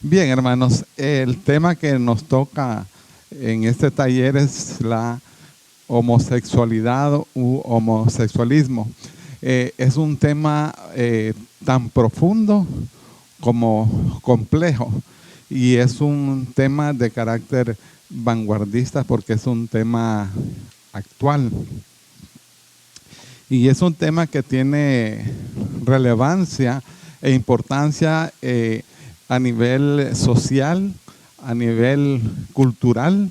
Bien, hermanos, el tema que nos toca en este taller es la homosexualidad u homosexualismo. Es un tema tan profundo como complejo y es un tema de carácter vanguardista porque es un tema actual y es un tema que tiene relevancia e importancia a nivel social, a nivel cultural,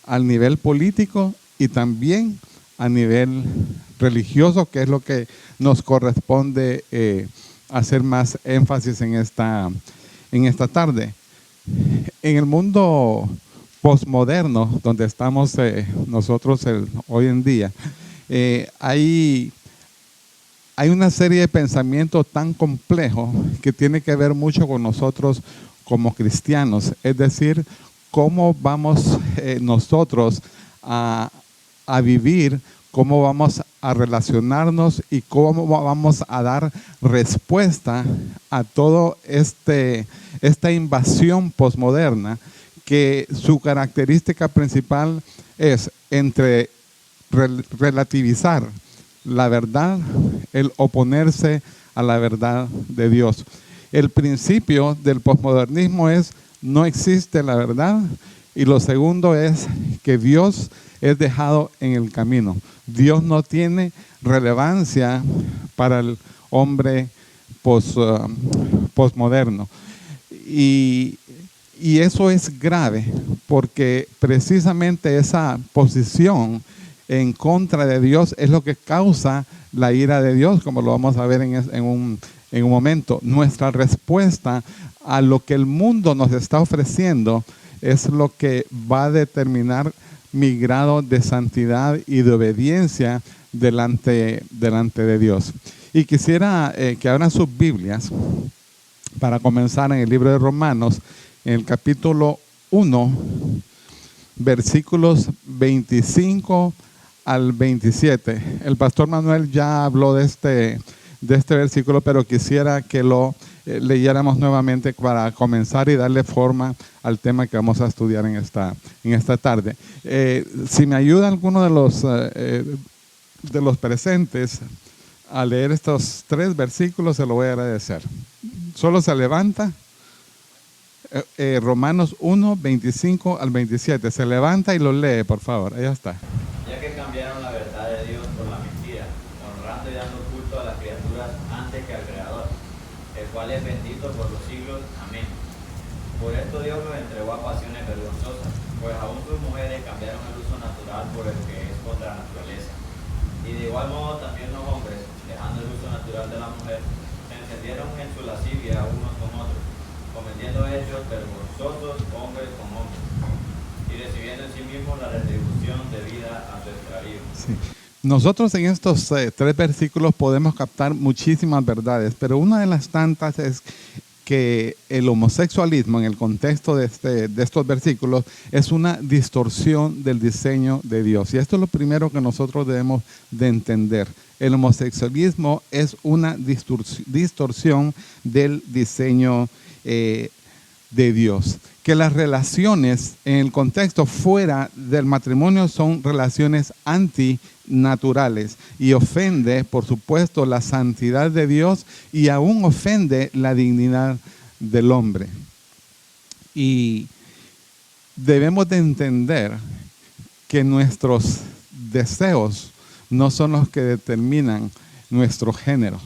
a nivel político y también a nivel religioso, que es lo que nos corresponde hacer más énfasis en esta tarde. En el mundo posmoderno, donde estamos nosotros hoy en día, hay una serie de pensamientos tan complejos que tiene que ver mucho con nosotros como cristianos. Es decir, cómo vamos nosotros a vivir, cómo vamos a relacionarnos y cómo vamos a dar respuesta a todo esta invasión posmoderna, que su característica principal es entre relativizar la verdad, el oponerse a la verdad de Dios. El principio del posmodernismo es: no existe la verdad, y lo segundo es que Dios es dejado en el camino. Dios no tiene relevancia para el hombre posmoderno. Y eso es grave, porque precisamente esa posición en contra de Dios es lo que causa la ira de Dios, como lo vamos a ver en un momento. Nuestra respuesta a lo que el mundo nos está ofreciendo es lo que va a determinar mi grado de santidad y de obediencia delante de Dios. Y quisiera que abran sus Biblias para comenzar en el libro de Romanos, en el capítulo 1, versículos 25 al 27. El pastor Manuel ya habló de este versículo, pero quisiera que lo leyéramos nuevamente para comenzar y darle forma al tema que vamos a estudiar en esta tarde. Si me ayuda alguno de los presentes a leer estos 3 versículos, se lo voy a agradecer. Solo se levanta. Romanos 1, 25 al 27. Se levanta y lo lee, por favor. Ahí está. Ya que cambiaron la verdad de Dios por la mentira, honrando y dando culto a las criaturas antes que al Creador, el cual es bendito por los siglos. Amén. Por esto Dios los entregó a pasiones vergonzosas, pues aún sus mujeres cambiaron el uso natural por el que es contra la naturaleza. Y de igual modo también los hombres, dejando el uso natural de la mujer, se encendieron en su lascivia unos con otros, cometiendo hechos vergonzosos hombres con hombres, y recibiendo en sí mismos la retribución debida a su extravío. Sí. Nosotros en estos 3 versículos podemos captar muchísimas verdades, pero una de las tantas es que el homosexualismo, en el contexto de estos versículos, es una distorsión del diseño de Dios. Y esto es lo primero que nosotros debemos de entender. El homosexualismo es una distorsión del diseño de Dios. Que las relaciones en el contexto fuera del matrimonio son relaciones antinaturales y ofende, por supuesto, la santidad de Dios y aún ofende la dignidad del hombre. Y debemos de entender que nuestros deseos no son los que determinan nuestro género.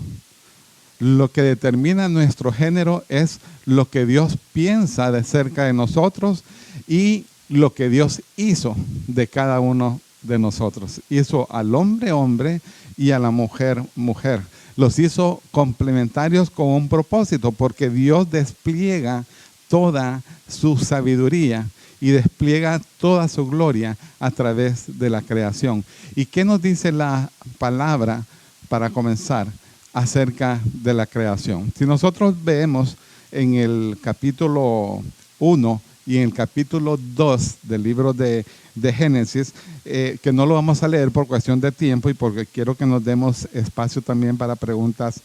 Lo que determina nuestro género es lo que Dios piensa de cerca de nosotros y lo que Dios hizo de cada uno de nosotros. Hizo al hombre, hombre, y a la mujer, mujer. Los hizo complementarios con un propósito, porque Dios despliega toda su sabiduría y despliega toda su gloria a través de la creación. ¿Y qué nos dice la palabra para comenzar acerca de la creación? Si nosotros vemos en el capítulo 1, y en el capítulo 2 del libro de Génesis, que no lo vamos a leer por cuestión de tiempo y porque quiero que nos demos espacio también para preguntas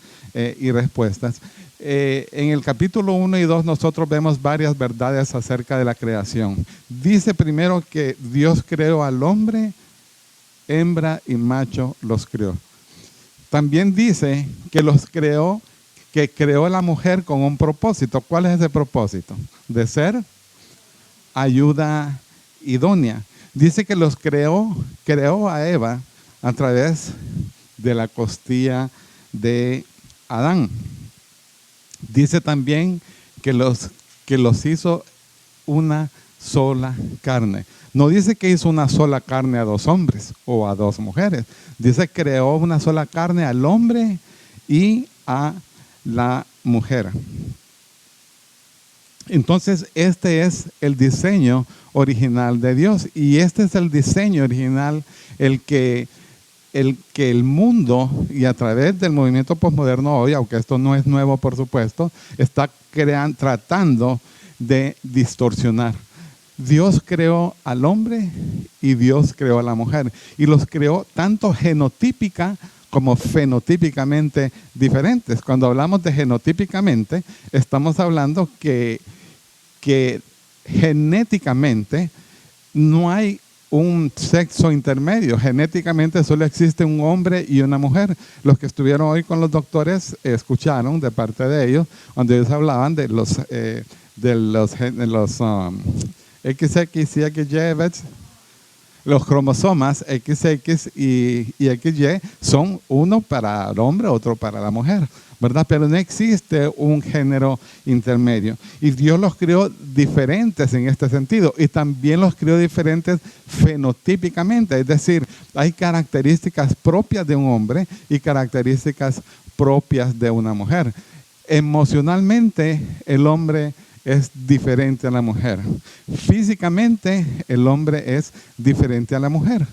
y respuestas. En el capítulo 1 y 2 nosotros vemos varias verdades acerca de la creación. Dice primero que Dios creó al hombre, hembra y macho los creó. También dice que los creó, que creó a la mujer con un propósito. ¿Cuál es ese propósito? De ser ayuda idónea. Dice que los creó a Eva a través de la costilla de Adán. Dice también que los hizo una sola carne. No dice que hizo una sola carne a dos hombres o a dos mujeres. Dice que creó una sola carne al hombre y a la mujer. Entonces, este es el diseño original de Dios. Y este es el diseño original, el que el mundo, y a través del movimiento posmoderno hoy, aunque esto no es nuevo por supuesto, está tratando de distorsionar. Dios creó al hombre y Dios creó a la mujer. Y los creó tanto genotípica como fenotípicamente diferentes. Cuando hablamos de genotípicamente, estamos hablando que genéticamente no hay un sexo intermedio. Genéticamente solo existe un hombre y una mujer. Los que estuvieron hoy con los doctores escucharon de parte de ellos, cuando ellos hablaban de los XX y XY, los cromosomas XX y XY son uno para el hombre, otro para la mujer, ¿verdad? Pero no existe un género intermedio. Y Dios los creó diferentes en este sentido. Y también los creó diferentes fenotípicamente. Es decir, hay características propias de un hombre y características propias de una mujer. Emocionalmente, el hombre es diferente a la mujer. Físicamente, el hombre es diferente a la mujer.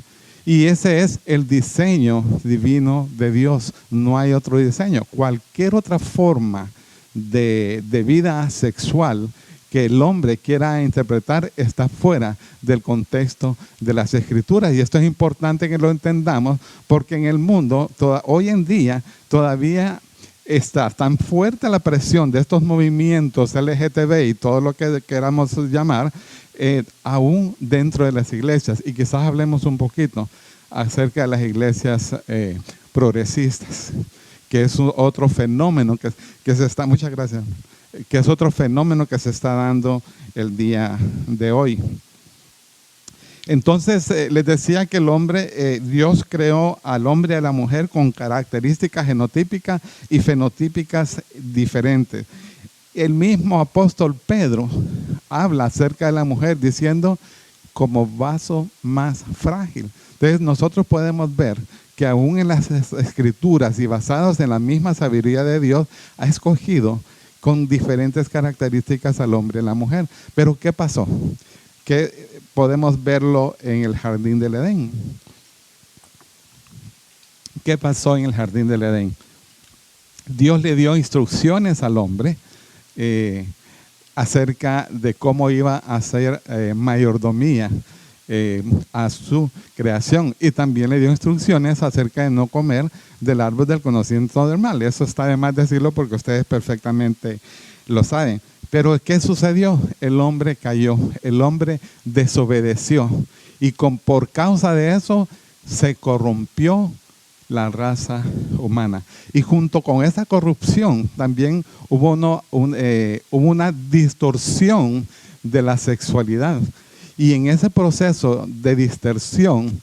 Y ese es el diseño divino de Dios. No hay otro diseño. Cualquier otra forma de vida sexual que el hombre quiera interpretar está fuera del contexto de las Escrituras. Y esto es importante que lo entendamos, porque en el mundo, hoy en día, todavía está tan fuerte la presión de estos movimientos LGTB y todo lo que queramos llamar, aún dentro de las iglesias. Y quizás hablemos un poquito acerca de las iglesias progresistas, que es otro fenómeno que se está, muchas gracias, que es otro fenómeno que se está dando el día de hoy. Entonces, les decía que el hombre, Dios creó al hombre y a la mujer con características genotípicas y fenotípicas diferentes. El mismo apóstol Pedro habla acerca de la mujer diciendo como vaso más frágil. Entonces, nosotros podemos ver que aún en las Escrituras y basados en la misma sabiduría de Dios, ha escogido con diferentes características al hombre y a la mujer. Pero, ¿qué pasó? Que podemos verlo en el jardín del Edén. ¿Qué pasó en el jardín del Edén? Dios le dio instrucciones al hombre acerca de cómo iba a hacer mayordomía a su creación, y también le dio instrucciones acerca de no comer del árbol del conocimiento del mal. Eso está de más decirlo porque ustedes perfectamente lo saben. Pero ¿qué sucedió? El hombre cayó, el hombre desobedeció, y por causa de eso se corrompió la raza humana. Y junto con esa corrupción también hubo una distorsión de la sexualidad. Y en ese proceso de distorsión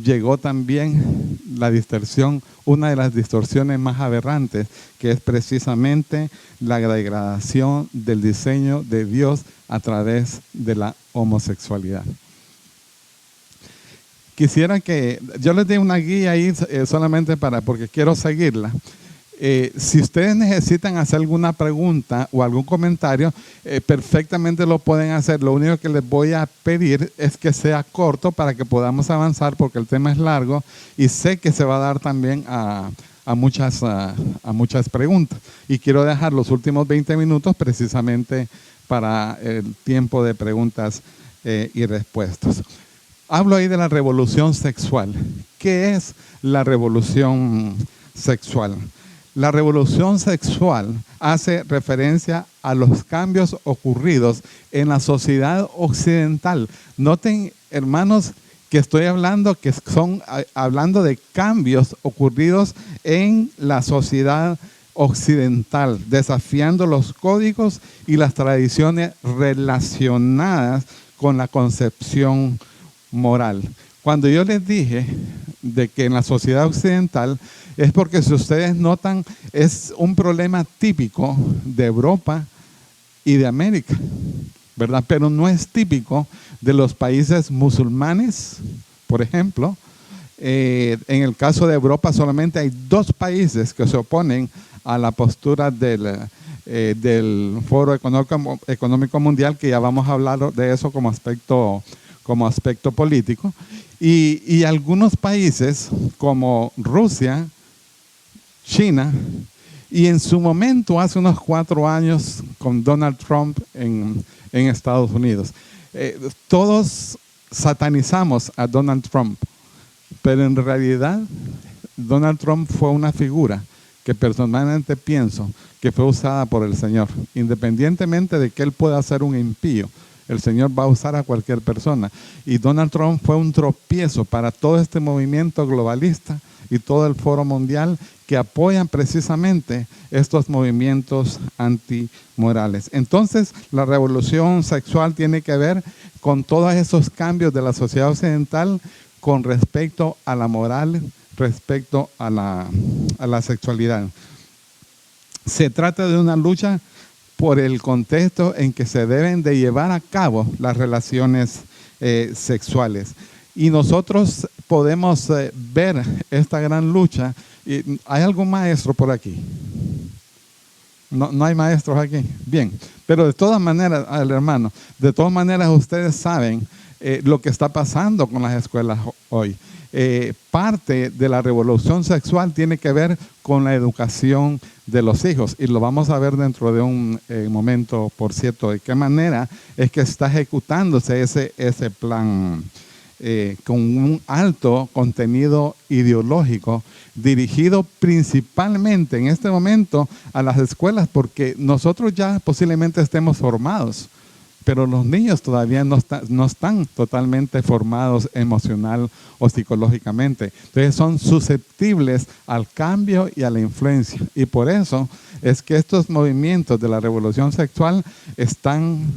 llegó también la distorsión, una de las distorsiones más aberrantes, que es precisamente la degradación del diseño de Dios a través de la homosexualidad. Quisiera que yo les dé una guía ahí solamente porque quiero seguirla. Si ustedes necesitan hacer alguna pregunta o algún comentario, perfectamente lo pueden hacer. Lo único que les voy a pedir es que sea corto para que podamos avanzar, porque el tema es largo y sé que se va a dar también a muchas preguntas. Y quiero dejar los últimos 20 minutos precisamente para el tiempo de preguntas y respuestas. Hablo ahí de la revolución sexual. ¿Qué es la revolución sexual? La revolución sexual hace referencia a los cambios ocurridos en la sociedad occidental. Noten, hermanos, que estoy hablando hablando de cambios ocurridos en la sociedad occidental, desafiando los códigos y las tradiciones relacionadas con la concepción moral. Cuando yo les dije de que en la sociedad occidental, es porque si ustedes notan, es un problema típico de Europa y de América, ¿verdad? Pero no es típico de los países musulmanes, por ejemplo. En el caso de Europa solamente hay 2 países que se oponen a la postura del Foro Económico Mundial, que ya vamos a hablar de eso como aspecto político, y algunos países como Rusia, China, y en su momento, hace unos 4 años, con Donald Trump en Estados Unidos. Todos satanizamos a Donald Trump, pero en realidad Donald Trump fue una figura que personalmente pienso que fue usada por el Señor. Independientemente de que él pueda ser un impío, el Señor va a usar a cualquier persona. Y Donald Trump fue un tropiezo para todo este movimiento globalista y todo el foro mundial que apoyan precisamente estos movimientos antimorales. Entonces, la revolución sexual tiene que ver con todos esos cambios de la sociedad occidental con respecto a la moral, respecto a la sexualidad. Se trata de una lucha por el contexto en que se deben de llevar a cabo las relaciones sexuales. Y nosotros podemos ver esta gran lucha. ¿Hay algún maestro por aquí? No hay maestros aquí. Bien, pero de todas maneras, hermano, de todas maneras ustedes saben lo que está pasando con las escuelas hoy. Parte de la revolución sexual tiene que ver con la educación de los hijos, y lo vamos a ver dentro de un momento, por cierto, de qué manera es que está ejecutándose ese plan con un alto contenido ideológico dirigido principalmente en este momento a las escuelas, porque nosotros ya posiblemente estemos formados, pero los niños todavía no están totalmente formados emocional o psicológicamente. Entonces son susceptibles al cambio y a la influencia. Y por eso es que estos movimientos de la revolución sexual están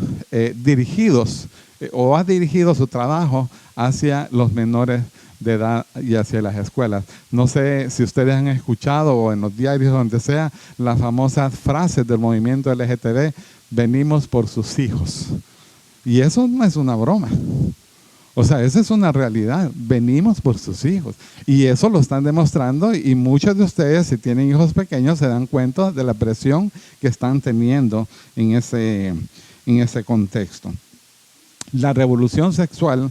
dirigidos o ha dirigido su trabajo hacia los menores de edad y hacia las escuelas. No sé si ustedes han escuchado o en los diarios donde sea las famosas frases del movimiento LGTB: venimos por sus hijos. Y eso no es una broma. O sea, esa es una realidad. Venimos por sus hijos. Y eso lo están demostrando, y muchos de ustedes, si tienen hijos pequeños, se dan cuenta de la presión que están teniendo en ese contexto. La revolución sexual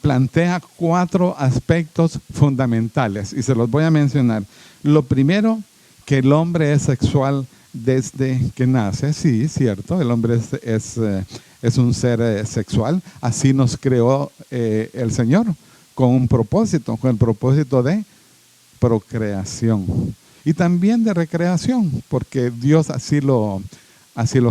plantea 4 aspectos fundamentales, y se los voy a mencionar. Lo primero, que el hombre es sexual desde que nace. Sí, cierto, el hombre es un ser sexual. Así nos creó el Señor, con el propósito de procreación y también de recreación, porque Dios así lo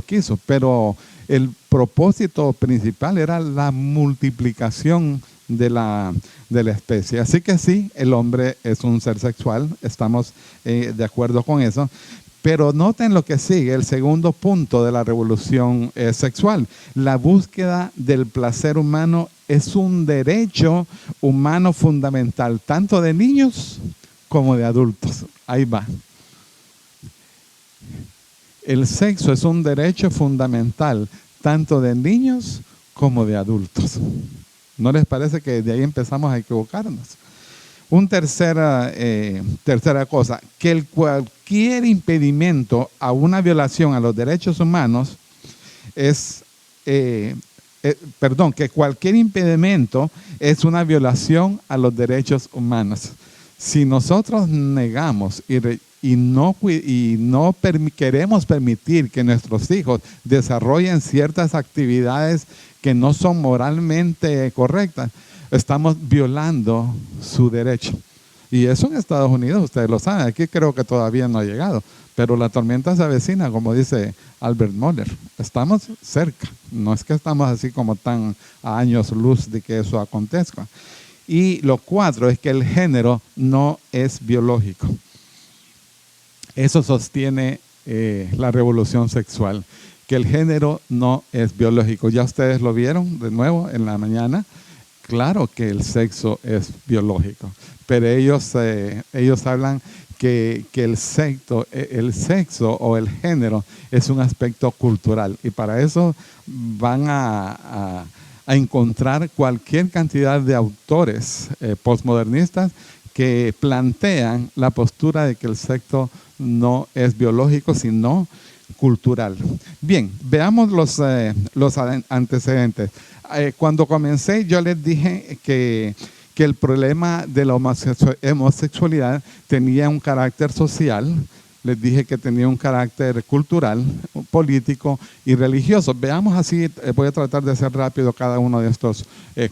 quiso. Pero el propósito principal era la multiplicación de la especie. Así que sí, el hombre es un ser sexual, estamos de acuerdo con eso. Pero noten lo que sigue, el segundo punto de la revolución sexual. La búsqueda del placer humano es un derecho humano fundamental, tanto de niños como de adultos. Ahí va. El sexo es un derecho fundamental, tanto de niños como de adultos. ¿No les parece que de ahí empezamos a equivocarnos? Tercera cosa, que cualquier impedimento a una violación a los derechos humanos que cualquier impedimento es una violación a los derechos humanos. Si nosotros negamos y no queremos permitir que nuestros hijos desarrollen ciertas actividades que no son moralmente correctas, estamos violando su derecho. Y eso en Estados Unidos, ustedes lo saben, aquí creo que todavía no ha llegado, pero la tormenta se avecina, como dice Albert Mohler. Estamos cerca, no es que estamos así como tan a años luz de que eso acontezca. Y lo 4 es que el género no es biológico. Eso sostiene la revolución sexual, que el género no es biológico. Ya ustedes lo vieron de nuevo en la mañana. Claro que el sexo es biológico, pero ellos hablan que el sexo o el género es un aspecto cultural, y para eso van a encontrar cualquier cantidad de autores postmodernistas que plantean la postura de que el sexo no es biológico, sino cultural. Bien, veamos los antecedentes. Cuando comencé, yo les dije que el problema de la homosexualidad tenía un carácter social. Les dije que tenía un carácter cultural, político y religioso. Veamos así, voy a tratar de hacer rápido cada uno de estos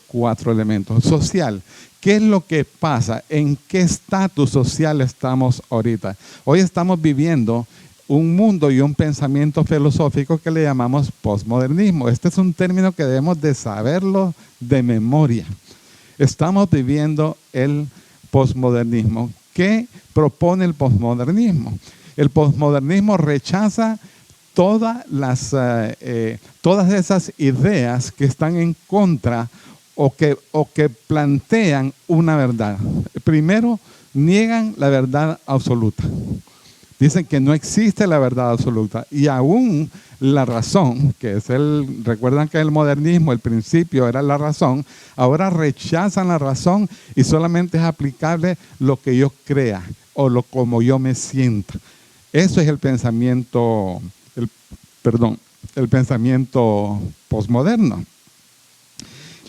4 elementos. Social. ¿Qué es lo que pasa? ¿En qué estatus social estamos ahorita? Hoy estamos viviendo un mundo y un pensamiento filosófico que le llamamos postmodernismo. Este es un término que debemos de saberlo de memoria. Estamos viviendo el postmodernismo. ¿Qué propone el postmodernismo? El postmodernismo rechaza todas esas ideas que están en contra o que plantean una verdad. Primero, niegan la verdad absoluta. Dicen que no existe la verdad absoluta, y aún la razón, recuerdan que el modernismo, el principio era la razón, ahora rechazan la razón y solamente es aplicable lo que yo crea o como yo me sienta. Eso es el pensamiento posmoderno.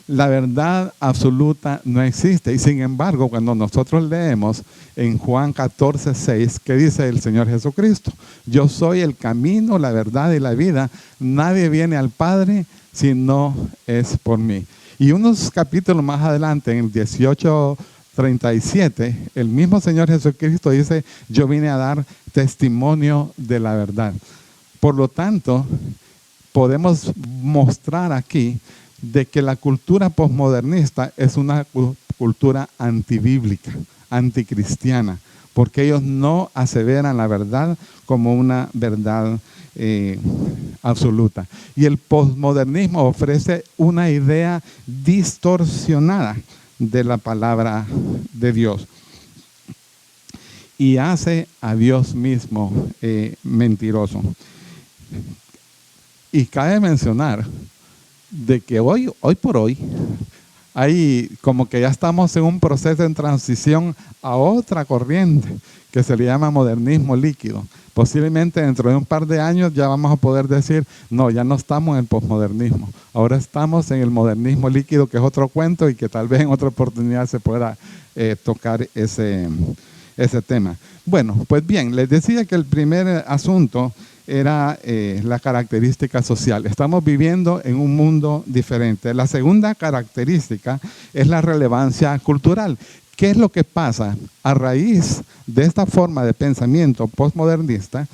La verdad absoluta no existe, y sin embargo, cuando nosotros leemos en Juan 14:6, ¿qué dice el Señor Jesucristo? Yo soy el camino, la verdad y la vida. Nadie viene al Padre si no es por mí. Y unos capítulos más adelante, en el 18:37, el mismo Señor Jesucristo dice: yo vine a dar testimonio de la verdad. Por lo tanto, podemos mostrar aquí de que la cultura posmodernista es una cultura antibíblica, anticristiana, porque ellos no aseveran la verdad como una verdad absoluta. Y el posmodernismo ofrece una idea distorsionada de la palabra de Dios y hace a Dios mismo mentiroso. Y cabe mencionar de que hoy por hoy, hay como que ya estamos en un proceso de transición a otra corriente que se le llama modernismo líquido. Posiblemente dentro de un par de años ya vamos a poder decir, no, ya no estamos en el posmodernismo, ahora estamos en el modernismo líquido, que es otro cuento y que tal vez en otra oportunidad se pueda tocar ese tema. Bueno, pues bien, les decía que el primer asunto era la característica social. Estamos viviendo en un mundo diferente. La segunda característica es la relevancia cultural. ¿Qué es lo que pasa? A raíz de esta forma de pensamiento postmodernista,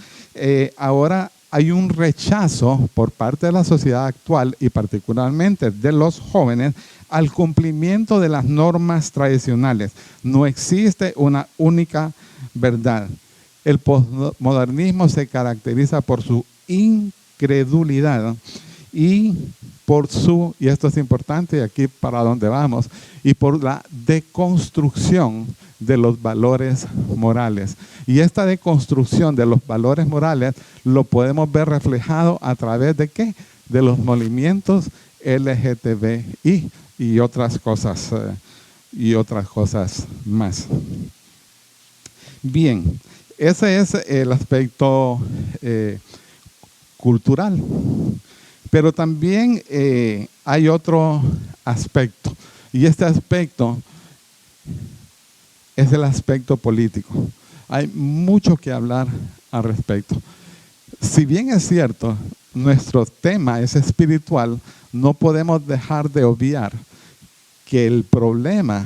ahora hay un rechazo por parte de la sociedad actual y particularmente de los jóvenes al cumplimiento de las normas tradicionales. No existe una única verdad. El postmodernismo se caracteriza por su incredulidad y por y esto es importante, y aquí para dónde vamos, y por la deconstrucción de los valores morales. Y esta deconstrucción de los valores morales lo podemos ver reflejado a través de ¿qué? De los movimientos LGTBI y otras cosas más. Bien. Ese es el aspecto cultural. Pero también hay otro aspecto. Y este aspecto es el aspecto político. Hay mucho que hablar al respecto. Si bien es cierto, nuestro tema es espiritual, no podemos dejar de obviar que el problema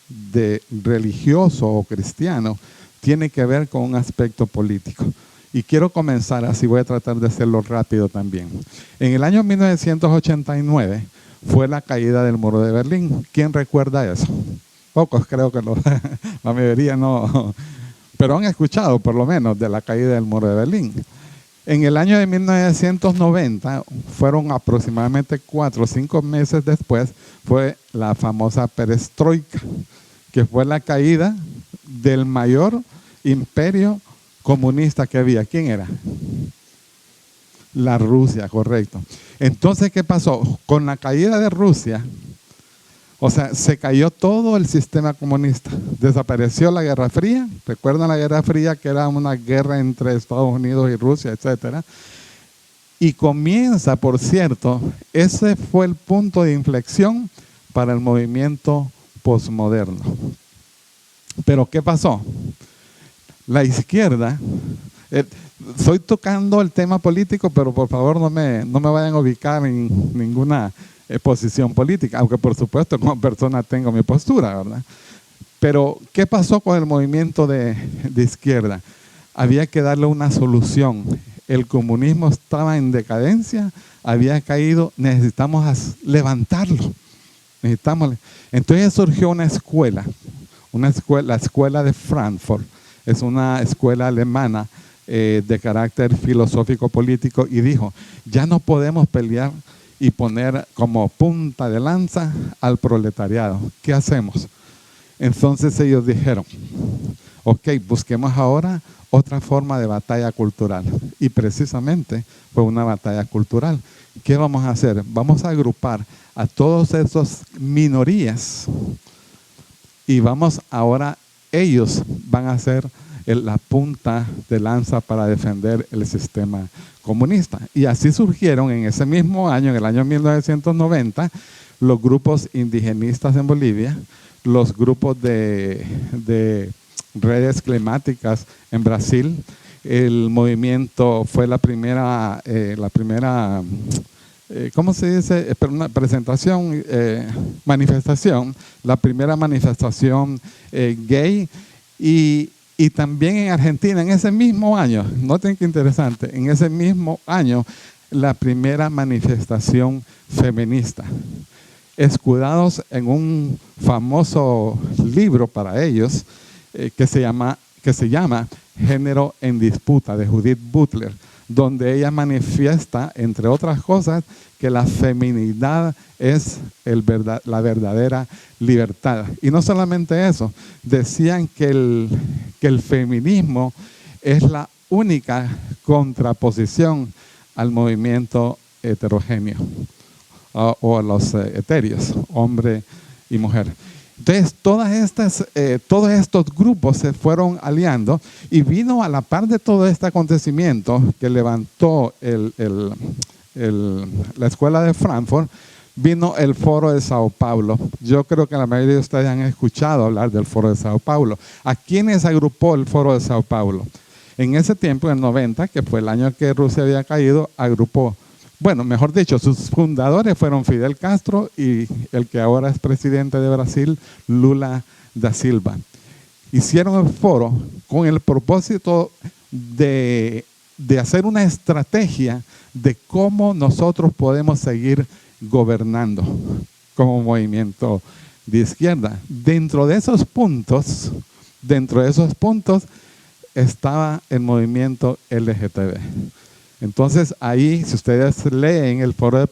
de religioso o cristiano tiene que ver con un aspecto político. Y quiero comenzar así, voy a tratar de hacerlo rápido también. En el año 1989 fue la caída del muro de Berlín. ¿Quién recuerda eso? Pocos, creo que la mayoría no, pero han escuchado por lo menos de la caída del muro de Berlín. En el año de 1990, fueron aproximadamente 4 o 5 meses después, fue la famosa perestroika, que fue la caída del mayor imperio comunista que había. ¿Quién era? La Rusia, correcto. Entonces, ¿qué pasó? Con la caída de Rusia, o sea, se cayó todo el sistema comunista. Desapareció la Guerra Fría. ¿Recuerdan la Guerra Fría, que era una guerra entre Estados Unidos y Rusia, etcétera? Y comienza, por cierto, ese fue el punto de inflexión para el movimiento posmoderno. Pero ¿qué pasó? La izquierda, estoy tocando el tema político, pero por favor no me vayan a ubicar en ninguna posición política, aunque por supuesto como persona tengo mi postura, ¿verdad? Pero ¿qué pasó con el movimiento de izquierda? Había que darle una solución. El comunismo estaba en decadencia, había caído, necesitamos levantarlo. Entonces surgió una escuela, la escuela de Frankfurt. Es una escuela alemana de carácter filosófico político, y dijo, ya no podemos pelear y poner como punta de lanza al proletariado. ¿Qué hacemos? Entonces ellos dijeron, ok, busquemos ahora otra forma de batalla cultural. Y precisamente fue una batalla cultural. ¿Qué vamos a hacer? Vamos a agrupar a todas esas minorías y ellos van a ser la punta de lanza para defender el sistema comunista. Y así surgieron en ese mismo año, en el año 1990, los grupos indigenistas en Bolivia, los grupos de redes climáticas en Brasil. El movimiento fue la primera ¿cómo se dice? Una presentación, manifestación, la primera manifestación gay. Y también en Argentina, en ese mismo año, noten qué interesante, en ese mismo año, la primera manifestación feminista, escudados en un famoso libro para ellos, que se llama Género en Disputa, de Judith Butler, donde ella manifiesta, entre otras cosas, que la feminidad es la verdadera libertad. Y no solamente eso, decían que el feminismo es la única contraposición al movimiento heterogéneo o a los etéreos, hombre y mujer. Entonces, todos estos grupos se fueron aliando, y vino a la par de todo este acontecimiento que levantó la escuela de Frankfurt, vino el Foro de Sao Paulo. Yo creo que la mayoría de ustedes han escuchado hablar del Foro de Sao Paulo. ¿A quiénes agrupó el Foro de Sao Paulo? En ese tiempo, en el 90, que fue el año que Rusia había caído, agrupó, bueno, mejor dicho, sus fundadores fueron Fidel Castro y el que ahora es presidente de Brasil, Lula da Silva. Hicieron el foro con el propósito de hacer una estrategia de cómo nosotros podemos seguir gobernando como movimiento de izquierda. Dentro de esos puntos estaba el movimiento LGTB. Entonces ahí, si ustedes leen el Foro de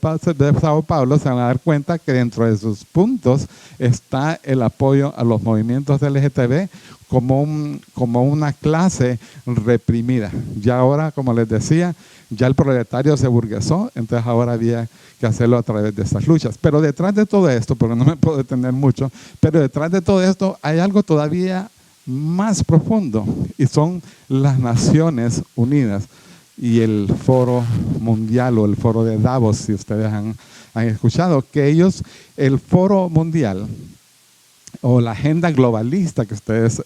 Sao Paulo, se van a dar cuenta que dentro de sus puntos está el apoyo a los movimientos LGTB como una clase reprimida. Ya ahora, como les decía, ya el proletario se burguesó, entonces ahora había que hacerlo a través de estas luchas. Pero detrás de todo esto, porque no me puedo detener mucho, pero detrás de todo esto hay algo todavía más profundo, y son las Naciones Unidas y el Foro Mundial, o el Foro de Davos, si ustedes han escuchado, que el Foro Mundial o la agenda globalista que ustedes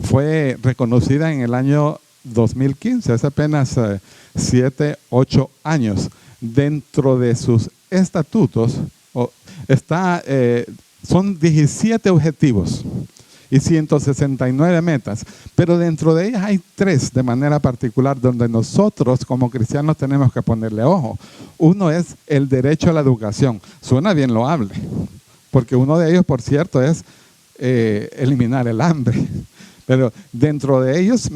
fue reconocida en el año 2015, hace apenas 7, 8 años. Dentro de sus estatutos son 17 objetivos y 169 metas, pero dentro de ellas hay 3 de manera particular donde nosotros como cristianos tenemos que ponerle ojo. Uno es el derecho a la educación. Suena bien loable, porque uno de ellos, por cierto, es eliminar el hambre. Pero dentro de ellos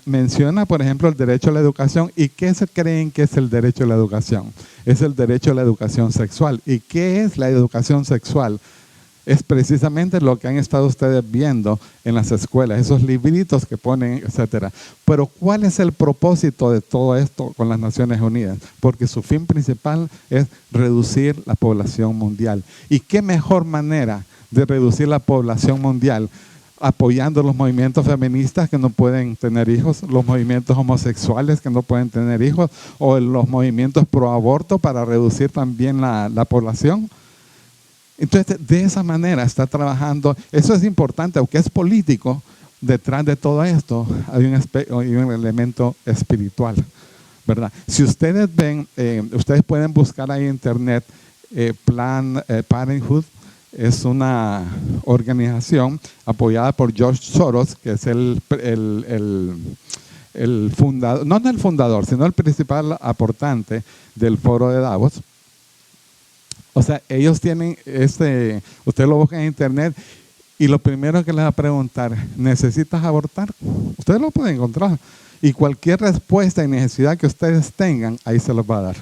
menciona, por ejemplo, el derecho a la educación. ¿Y qué se creen que es el derecho a la educación? Es el derecho a la educación sexual. ¿Y qué es la educación sexual? Es precisamente lo que han estado ustedes viendo en las escuelas, esos libritos que ponen, etcétera. Pero ¿cuál es el propósito de todo esto con las Naciones Unidas? Porque su fin principal es reducir la población mundial. ¿Y qué mejor manera de reducir la población mundial? Apoyando los movimientos feministas que no pueden tener hijos, los movimientos homosexuales que no pueden tener hijos, o los movimientos pro aborto para reducir también la población. Entonces, de esa manera está trabajando. Eso es importante, aunque es político, detrás de todo esto hay un elemento espiritual, ¿verdad? Si ustedes ven, ustedes pueden buscar ahí en internet, Planned Parenthood. Es una organización apoyada por George Soros, que es el fundador, no el fundador, sino el principal aportante del foro de Davos. O sea, ellos tienen usted lo busca en internet y lo primero que les va a preguntar, ¿necesitas abortar? Ustedes lo pueden encontrar. Y cualquier respuesta y necesidad que ustedes tengan, ahí se los va a dar.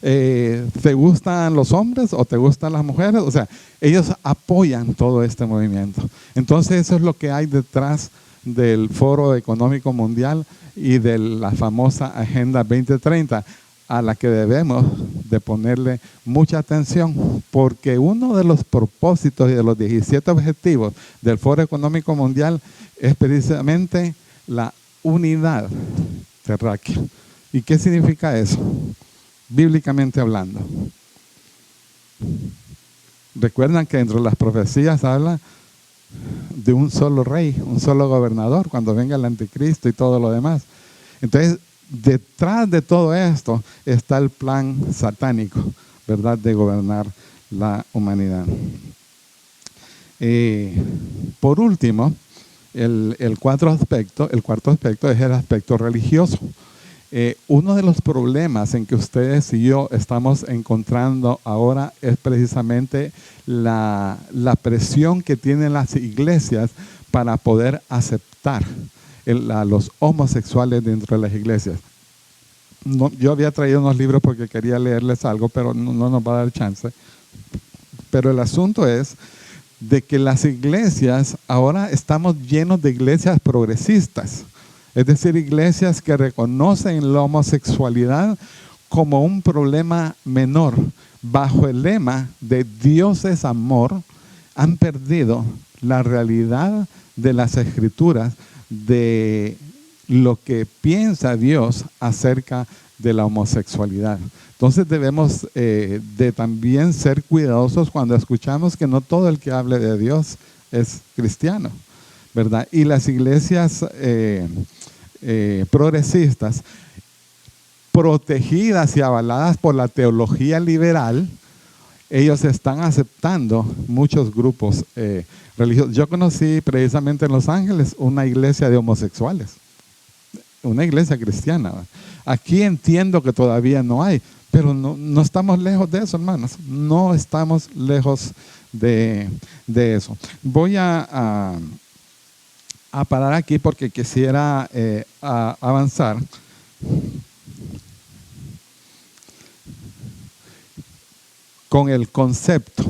¿Te gustan los hombres o te gustan las mujeres? O sea, ellos apoyan todo este movimiento. Entonces eso es lo que hay detrás del Foro Económico Mundial y de la famosa Agenda 2030, a la que debemos de ponerle mucha atención, porque uno de los propósitos y de los 17 objetivos del Foro Económico Mundial es precisamente la unidad terráquea. ¿Y qué significa eso? Bíblicamente hablando. Recuerdan que dentro de las profecías habla de un solo rey, un solo gobernador, cuando venga el anticristo y todo lo demás. Entonces, detrás de todo esto está el plan satánico, ¿verdad?, de gobernar la humanidad. Por último, el cuarto aspecto es el aspecto religioso. Uno de los problemas en que ustedes y yo estamos encontrando ahora es precisamente la presión que tienen las iglesias para poder aceptar a los homosexuales dentro de las iglesias. Yo había traído unos libros porque quería leerles algo, pero no nos va a dar chance. Pero el asunto es de que las iglesias, ahora estamos llenos de iglesias progresistas. Es decir, iglesias que reconocen la homosexualidad como un problema menor. Bajo el lema de Dios es amor, han perdido la realidad de las Escrituras, de lo que piensa Dios acerca de la homosexualidad. Entonces debemos de también ser cuidadosos cuando escuchamos que no todo el que hable de Dios es cristiano, ¿verdad? Y las iglesias progresistas, protegidas y avaladas por la teología liberal, ellos están aceptando muchos grupos religiosos. Yo conocí precisamente en Los Ángeles una iglesia de homosexuales, una iglesia cristiana. Aquí entiendo que todavía no hay, pero no estamos lejos de eso, hermanos. No estamos lejos de eso. Voy a parar aquí porque quisiera avanzar. Con el concepto.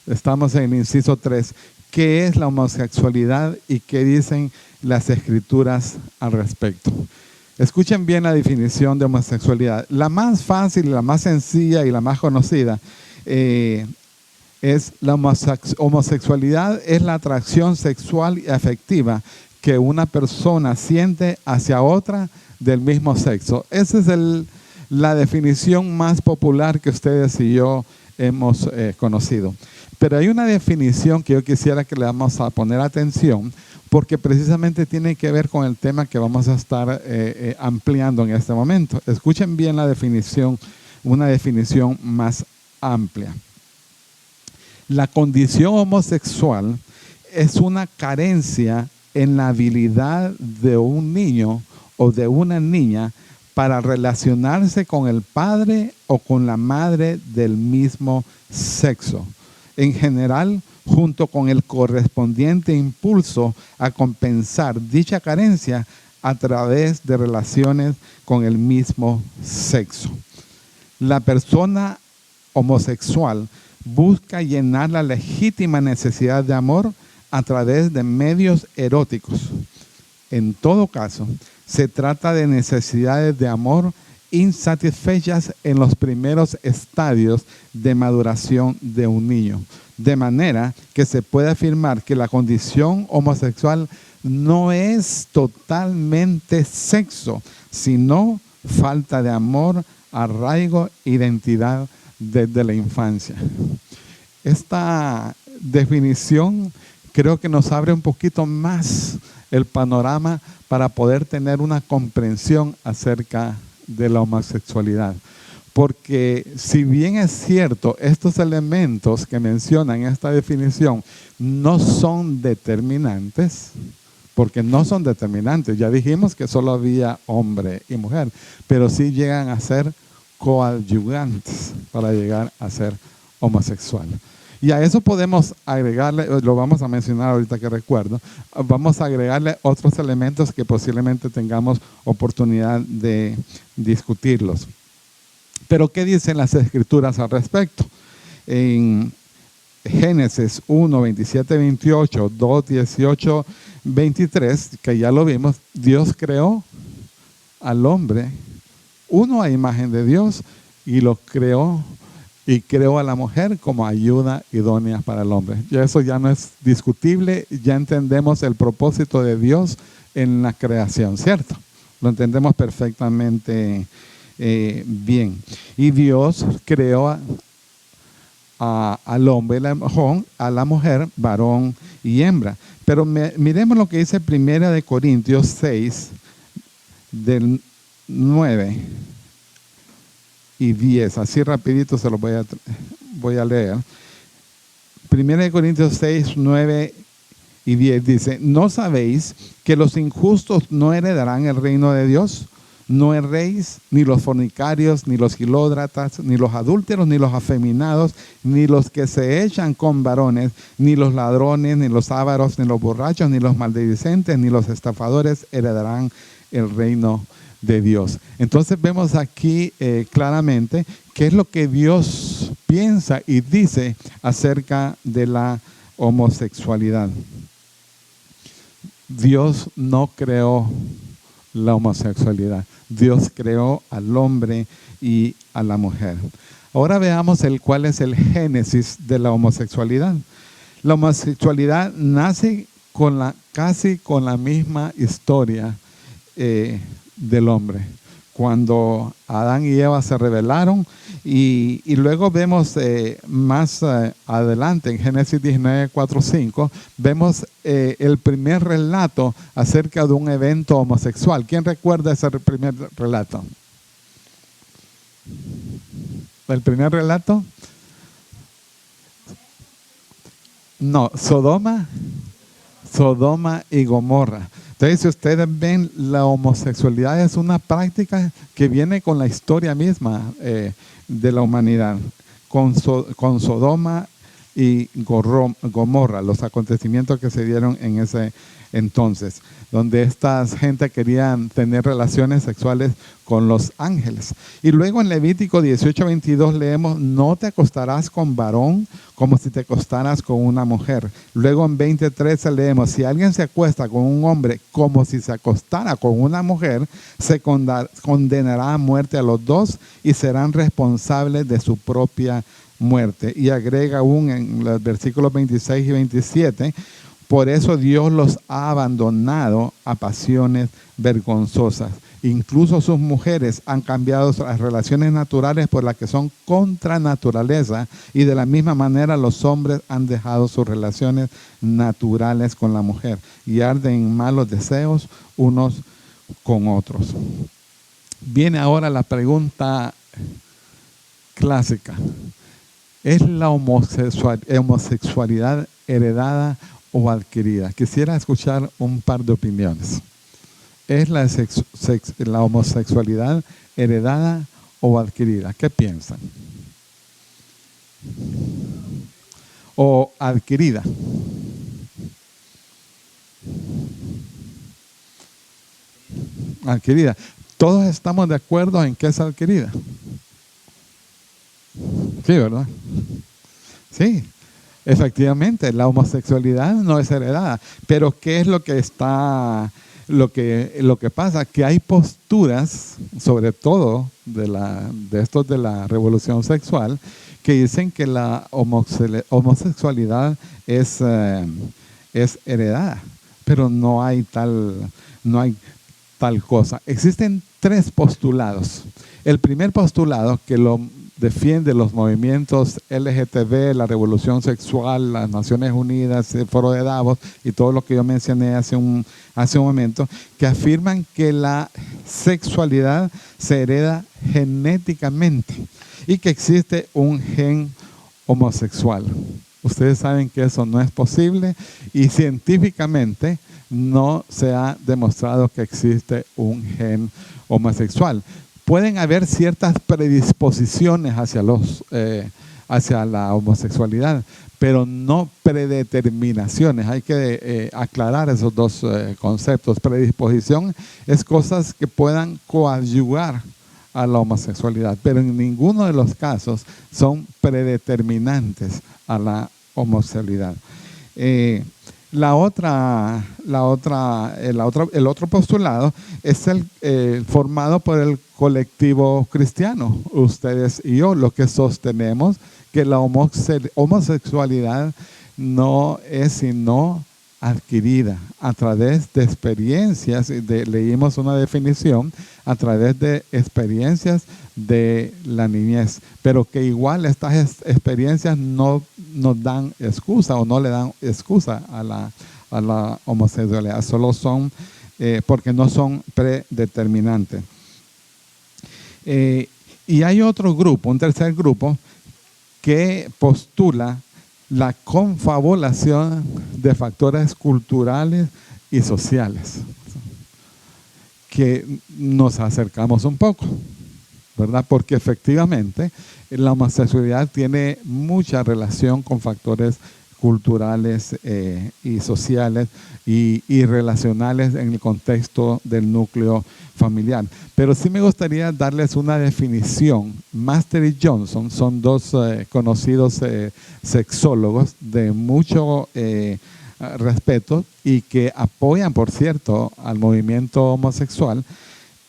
Estamos en el inciso 3. ¿Qué es la homosexualidad y qué dicen las Escrituras al respecto? Escuchen bien la definición de homosexualidad. La más fácil, la más sencilla y la más conocida es la homosexualidad, es la atracción sexual y afectiva que una persona siente hacia otra del mismo sexo. Esa es la definición más popular que ustedes y yo hemos conocido. Pero hay una definición que yo quisiera que le vamos a poner atención, porque precisamente tiene que ver con el tema que vamos a estar ampliando en este momento. Escuchen bien la definición, una definición más amplia. La condición homosexual es una carencia en la habilidad de un niño o de una niña para relacionarse con el padre o con la madre del mismo sexo. En general, junto con el correspondiente impulso a compensar dicha carencia a través de relaciones con el mismo sexo. La persona homosexual busca llenar la legítima necesidad de amor a través de medios eróticos. En todo caso, se trata de necesidades de amor insatisfechas en los primeros estadios de maduración de un niño. De manera que se puede afirmar que la condición homosexual no es totalmente sexo, sino falta de amor, arraigo, identidad desde la infancia. Esta definición creo que nos abre un poquito más el panorama para poder tener una comprensión acerca de la homosexualidad. Porque si bien es cierto, estos elementos que mencionan en esta definición no son determinantes, porque no son determinantes. Ya dijimos que solo había hombre y mujer, pero sí llegan a ser coadyuvantes para llegar a ser homosexual. Y a eso podemos agregarle, lo vamos a mencionar ahorita que recuerdo, vamos a agregarle otros elementos que posiblemente tengamos oportunidad de discutirlos. Pero ¿qué dicen las Escrituras al respecto? En Génesis 1, 27, 28, 2, 18, 23, que ya lo vimos, Dios creó al hombre, uno a imagen de Dios, y lo creó y creó a la mujer como ayuda idónea para el hombre. Y eso ya no es discutible, ya entendemos el propósito de Dios en la creación, ¿cierto? Lo entendemos perfectamente bien. Y Dios creó al hombre, a la mujer, varón y hembra. Pero miremos lo que dice 1 Corintios 6, del 9 y 10. Así rapidito se lo voy a leer. 1 Corintios 6, 9 y 10 dice: ¿no sabéis que los injustos no heredarán el reino de Dios? No erréis, ni los fornicarios, ni los gilódratas, ni los adúlteros, ni los afeminados, ni los que se echan con varones, ni los ladrones, ni los ávaros, ni los borrachos, ni los maldicentes, ni los estafadores heredarán el reino de Dios. Entonces vemos aquí claramente qué es lo que Dios piensa y dice acerca de la homosexualidad. Dios no creó la homosexualidad. Dios creó al hombre y a la mujer. Ahora veamos cuál es el génesis de la homosexualidad. La homosexualidad nace casi con la misma historia del hombre. Cuando Adán y Eva se rebelaron y luego vemos más adelante en Génesis 19, 4, 5, vemos el primer relato acerca de un evento homosexual. ¿Quién recuerda ese primer relato? ¿El primer relato? No, Sodoma y Gomorra. Entonces, si ustedes ven, la homosexualidad es una práctica que viene con la historia misma de la humanidad, con Sodoma y Gomorra, los acontecimientos que se dieron en ese entonces, donde estas gente querían tener relaciones sexuales con los ángeles. Y luego en Levítico 18:22 leemos: no te acostarás con varón como si te acostaras con una mujer. Luego en 20:13 leemos: si alguien se acuesta con un hombre como si se acostara con una mujer, se condenará a muerte a los dos y serán responsables de su propia muerte. Y agrega aún en los versículos 26 y 27: por eso Dios los ha abandonado a pasiones vergonzosas. Incluso sus mujeres han cambiado las relaciones naturales por las que son contra naturaleza, y de la misma manera los hombres han dejado sus relaciones naturales con la mujer y arden en malos deseos unos con otros. Viene ahora la pregunta clásica. ¿Es la homosexualidad heredada o adquirida? Quisiera escuchar un par de opiniones. ¿Es la homosexualidad heredada o adquirida? ¿Qué piensan? ¿O adquirida? Adquirida. Todos estamos de acuerdo en que es adquirida. Sí, ¿verdad? Sí, efectivamente, la homosexualidad no es heredada. Pero ¿qué es lo que pasa? Que hay posturas, sobre todo de estos de la revolución sexual, que dicen que la homosexualidad es heredada, pero no hay tal cosa. Existen 3 postulados. El primer postulado, que lo defiende los movimientos LGTB, la revolución sexual, las Naciones Unidas, el Foro de Davos y todo lo que yo mencioné hace un momento, que afirman que la sexualidad se hereda genéticamente y que existe un gen homosexual. Ustedes saben que eso no es posible, y científicamente no se ha demostrado que existe un gen homosexual. Pueden haber ciertas predisposiciones hacia la homosexualidad, pero no predeterminaciones. Hay que aclarar esos dos conceptos. Predisposición es cosas que puedan coadyuvar a la homosexualidad, pero en ninguno de los casos son predeterminantes a la homosexualidad. El otro postulado es el formado por el colectivo cristiano, ustedes y yo, lo que sostenemos que la homosexualidad no es sino adquirida a través de experiencias. Leímos una definición, a través de experiencias de la niñez, pero que igual estas experiencias no nos dan excusa o no le dan excusa a la homosexualidad, solo son porque no son predeterminantes. Y hay otro grupo, un tercer grupo, que postula la confabulación de factores culturales y sociales, que nos acercamos un poco, ¿verdad? Porque efectivamente la homosexualidad tiene mucha relación con factores culturales y sociales y relacionales en el contexto del núcleo familiar. Pero sí me gustaría darles una definición. Master y Johnson son 2 conocidos sexólogos de mucho respeto y que apoyan, por cierto, al movimiento homosexual,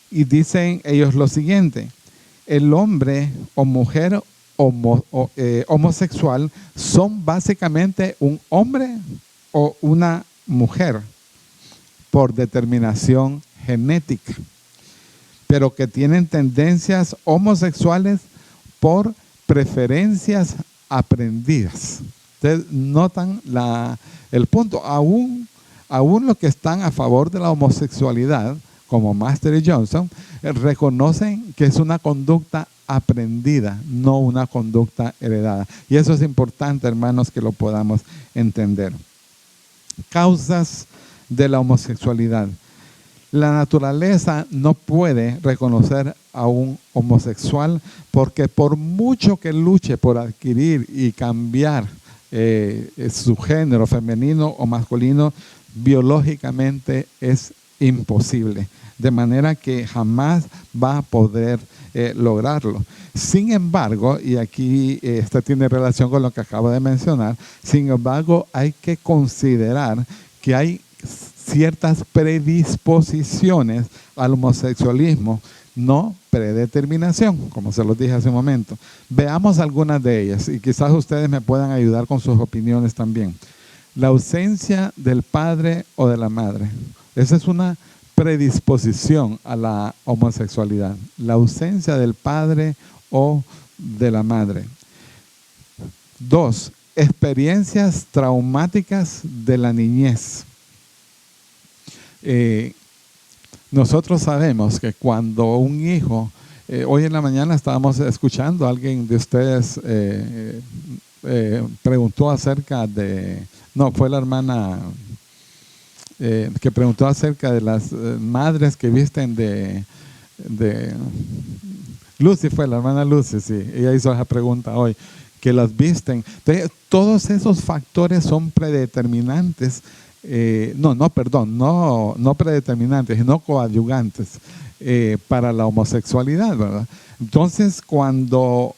y dicen ellos lo siguiente: el hombre o mujer homosexual son básicamente un hombre o una mujer por determinación genética, pero que tienen tendencias homosexuales por preferencias aprendidas. Ustedes notan el punto. Aún los que están a favor de la homosexualidad, como Master y Johnson, reconocen que es una conducta aprendida, no una conducta heredada. Y eso es importante, hermanos, que lo podamos entender. Causas de la homosexualidad. La naturaleza no puede reconocer a un homosexual, porque por mucho que luche por adquirir y cambiar su género femenino o masculino, biológicamente es imposible. De manera que jamás va a poder lograrlo. Sin embargo, y aquí esta tiene relación con lo que acabo de mencionar, sin embargo hay que considerar que hay ciertas predisposiciones al homosexualismo, no predeterminación, como se los dije hace un momento. Veamos algunas de ellas y quizás ustedes me puedan ayudar con sus opiniones también. La ausencia del padre o de la madre. Esa es una predisposición a la homosexualidad, la ausencia del padre o de la madre. 2, experiencias traumáticas de la niñez. Nosotros sabemos que cuando un hijo, hoy en la mañana estábamos escuchando a alguien de ustedes preguntó acerca de, no, fue la hermana que preguntó acerca de las madres que visten de Lucy, fue la hermana Lucy, sí, ella hizo esa pregunta hoy, que las visten. Entonces, todos esos factores son predeterminantes, no predeterminantes, sino coadyuvantes para la homosexualidad, ¿verdad? Entonces, cuando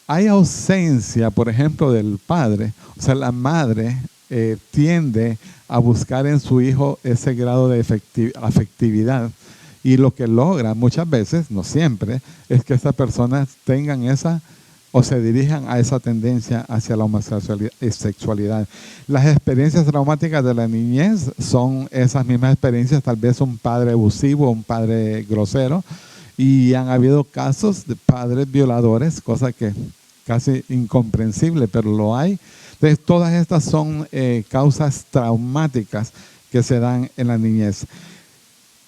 hay ausencia, por ejemplo, del padre, o sea, la madre tiende a buscar en su hijo ese grado de afectividad, y lo que logra muchas veces, no siempre, es que estas personas tengan esa o se dirijan a esa tendencia hacia la homosexualidad. Las experiencias traumáticas de la niñez son esas mismas experiencias, tal vez un padre abusivo, un padre grosero, y han habido casos de padres violadores, cosa que casi incomprensible, pero lo hay. Entonces, todas estas son causas traumáticas que se dan en la niñez.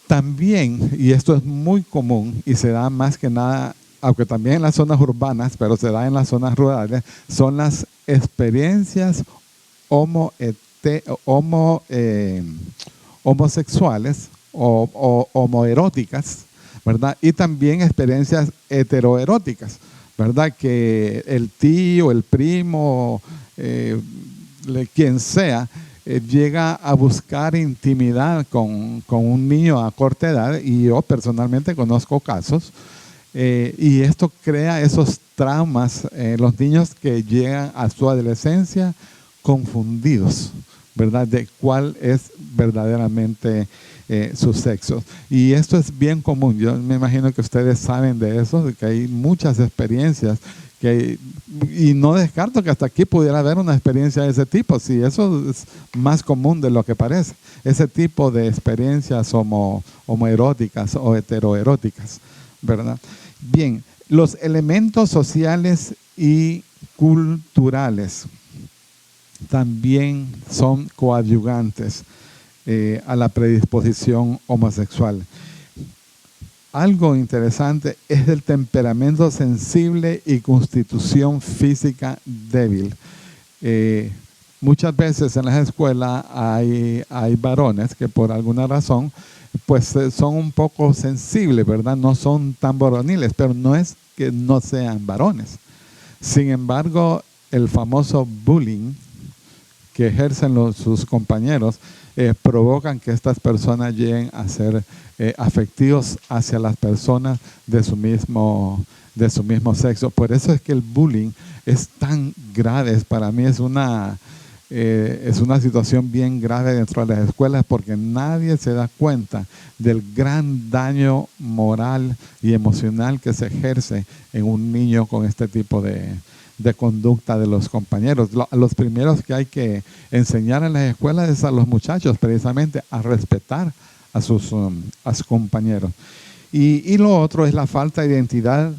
También, y esto es muy común y se da más que nada, aunque también en las zonas urbanas, pero se da en las zonas rurales, son las experiencias homosexuales o homoeróticas, ¿verdad? Y también experiencias heteroeróticas, ¿verdad? Que el tío, el primo, quien sea, llega a buscar intimidad con un niño a corta edad, y yo personalmente conozco casos, y esto crea esos traumas en los niños que llegan a su adolescencia confundidos, ¿verdad? De cuál es verdaderamente su sexo. Y esto es bien común. Yo me imagino que ustedes saben de eso, de que hay muchas experiencias y no descarto que hasta aquí pudiera haber una experiencia de ese tipo. Sí, eso es más común de lo que parece. Ese tipo de experiencias homoeróticas o heteroeróticas, ¿verdad? Bien, los elementos sociales y culturales también son coadyuvantes a la predisposición homosexual. Algo interesante es el temperamento sensible y constitución física débil. Muchas veces en las escuelas hay varones que por alguna razón pues son un poco sensibles, ¿verdad? No son tan varoniles, pero no es que no sean varones. Sin embargo, el famoso bullying que ejercen sus compañeros provocan que estas personas lleguen a ser afectivos hacia las personas de su mismo sexo. Por eso es que el bullying es tan grave. Para mí es una situación bien grave dentro de las escuelas, porque nadie se da cuenta del gran daño moral y emocional que se ejerce en un niño con este tipo de conducta de los compañeros. Los primeros que hay que enseñar en las escuelas es a los muchachos, precisamente, a respetar a sus compañeros. Y lo otro es la falta de identidad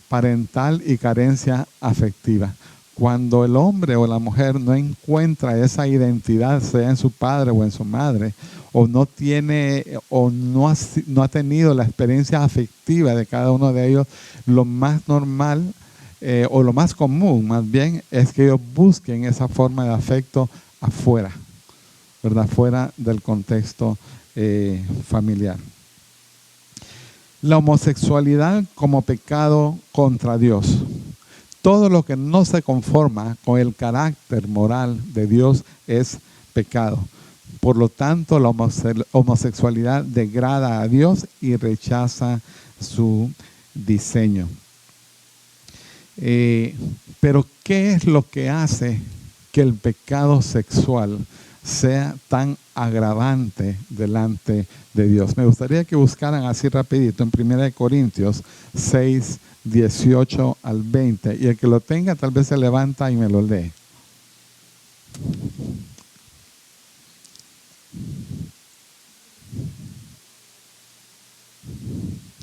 parental y carencia afectiva. Cuando el hombre o la mujer no encuentra esa identidad, sea en su padre o en su madre, o no tiene o no ha tenido la experiencia afectiva de cada uno de ellos, lo más normal o lo más común más bien es que ellos busquen esa forma de afecto afuera, ¿verdad? Fuera del contexto familiar. La homosexualidad como pecado contra Dios. Todo lo que no se conforma con el carácter moral de Dios es pecado. Por lo tanto, la homosexualidad degrada a Dios y rechaza su diseño. Pero ¿qué es lo que hace que el pecado sexual sea tan agravante delante de Dios? Me gustaría que buscaran así rapidito en 1 Corintios 6, 18 al 20. Y el que lo tenga tal vez se levanta y me lo lee.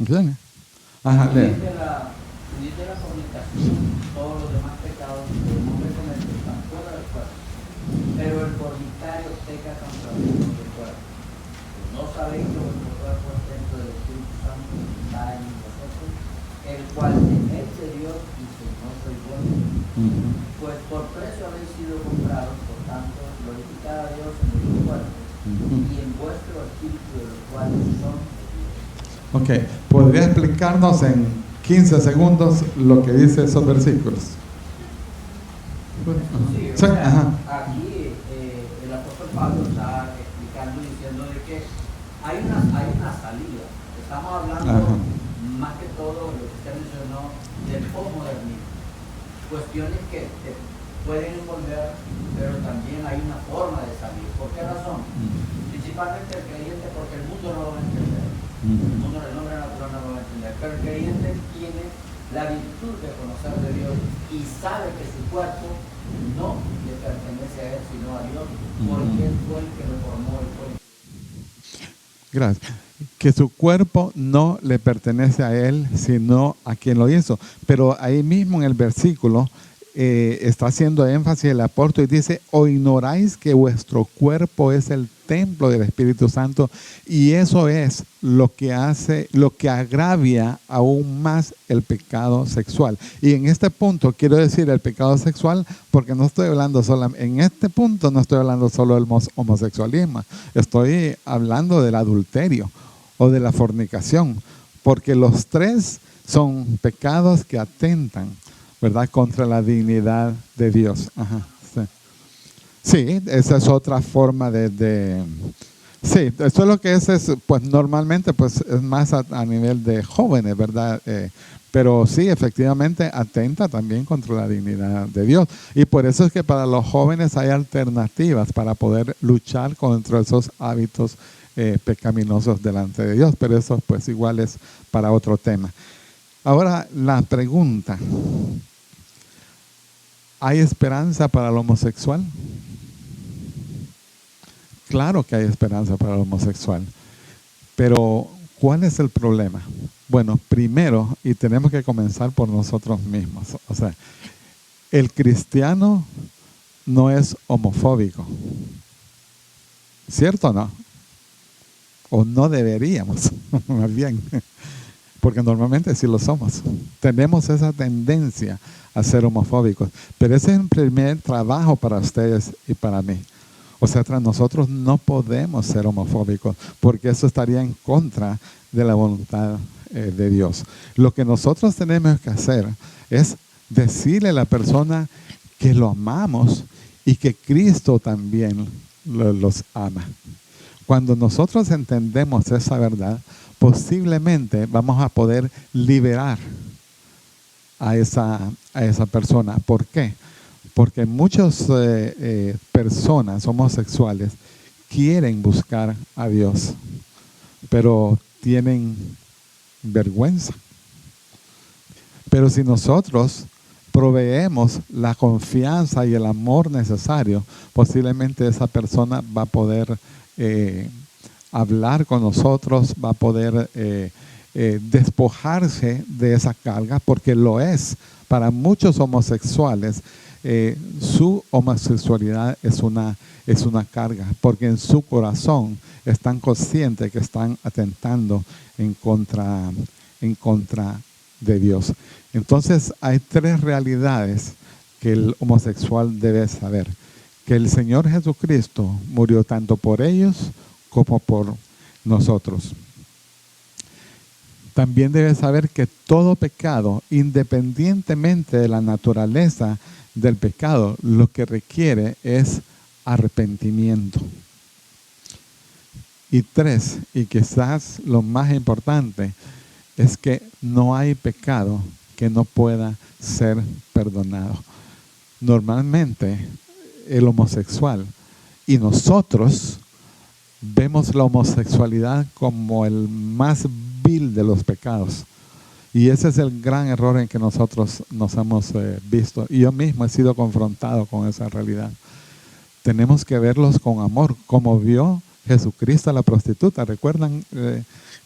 ¿Entiendes? Ajá, lee. Dice la fornicación, todos los demás pecados que el hombre comete están fuera del cuerpo, pero el fornicario peca contra el propio cuerpo. ¿No sabéis que vuestro cuerpo es templo del Espíritu Santo que está en vosotros, el cual tenéis de Dios y que no sois vuestros? Pues por precio habéis sido comprados, por tanto, glorificad a Dios en vuestro cuerpo y en vuestro espíritu, de los cuales son de Dios. Ok, ¿podría explicarnos en 15 segundos lo que dice esos versículos? Sí, o sea, aquí el apóstol Pablo está explicando y diciendo de que hay una salida. Estamos hablando más que todo lo que usted mencionó del posmodernismo. Cuestiones que te pueden envolver, pero también hay una forma de salir. ¿Por qué razón? Principalmente el creyente, porque el mundo no lo va a entender. El hombre natural no lo va a entender. Pero el creyente tiene la virtud de conocer de Dios y sabe que su cuerpo no le pertenece a él, sino a Dios, porque él fue el que lo formó. Gracias. Que su cuerpo no le pertenece a él, sino a quien lo hizo. Pero ahí mismo en el versículo está haciendo énfasis el apóstol y dice: ¿o ignoráis que vuestro cuerpo es el templo del Espíritu Santo? Y eso es lo que agravia aún más el pecado sexual. Y en este punto quiero decir el pecado sexual porque no estoy hablando en este punto no estoy hablando solo del homosexualismo, estoy hablando del adulterio o de la fornicación, porque los tres son pecados que atentan, ¿verdad?, contra la dignidad de Dios. Ajá, sí. Sí, esa es otra forma sí, eso es lo que es pues normalmente pues es más a nivel de jóvenes, ¿verdad? Pero sí, efectivamente atenta también contra la dignidad de Dios. Y por eso es que para los jóvenes hay alternativas para poder luchar contra esos hábitos pecaminosos delante de Dios. Pero eso pues igual es para otro tema. Ahora la pregunta: ¿hay esperanza para el homosexual? Claro que hay esperanza para el homosexual, pero ¿cuál es el problema? Bueno, primero, y tenemos que comenzar por nosotros mismos, o sea, el cristiano no es homofóbico, ¿cierto o no? O no deberíamos, más bien, porque normalmente sí lo somos. Tenemos esa tendencia a ser homofóbicos, pero ese es el primer trabajo para ustedes y para mí. O sea, nosotros no podemos ser homofóbicos porque eso estaría en contra de la voluntad de Dios. Lo que nosotros tenemos que hacer es decirle a la persona que lo amamos y que Cristo también los ama. Cuando nosotros entendemos esa verdad, posiblemente vamos a poder liberar a esa persona. ¿Por qué? Porque muchas personas homosexuales quieren buscar a Dios, pero tienen vergüenza. Pero si nosotros proveemos la confianza y el amor necesario, posiblemente esa persona va a poder hablar con nosotros, va a poder despojarse de esa carga, porque lo es. Para muchos homosexuales, su homosexualidad es una carga, porque en su corazón están conscientes que están atentando en contra de Dios. Entonces hay tres realidades que el homosexual debe saber: que el Señor Jesucristo murió tanto por ellos como por nosotros. También debe saber que todo pecado, independientemente de la naturaleza del pecado, lo que requiere es arrepentimiento. Y tres, y quizás lo más importante, es que no hay pecado que no pueda ser perdonado. Normalmente el homosexual y nosotros vemos la homosexualidad como el más vil de los pecados. Y ese es el gran error en que nosotros nos hemos visto. Y yo mismo he sido confrontado con esa realidad. Tenemos que verlos con amor, como vio Jesucristo a la prostituta. ¿Recuerdan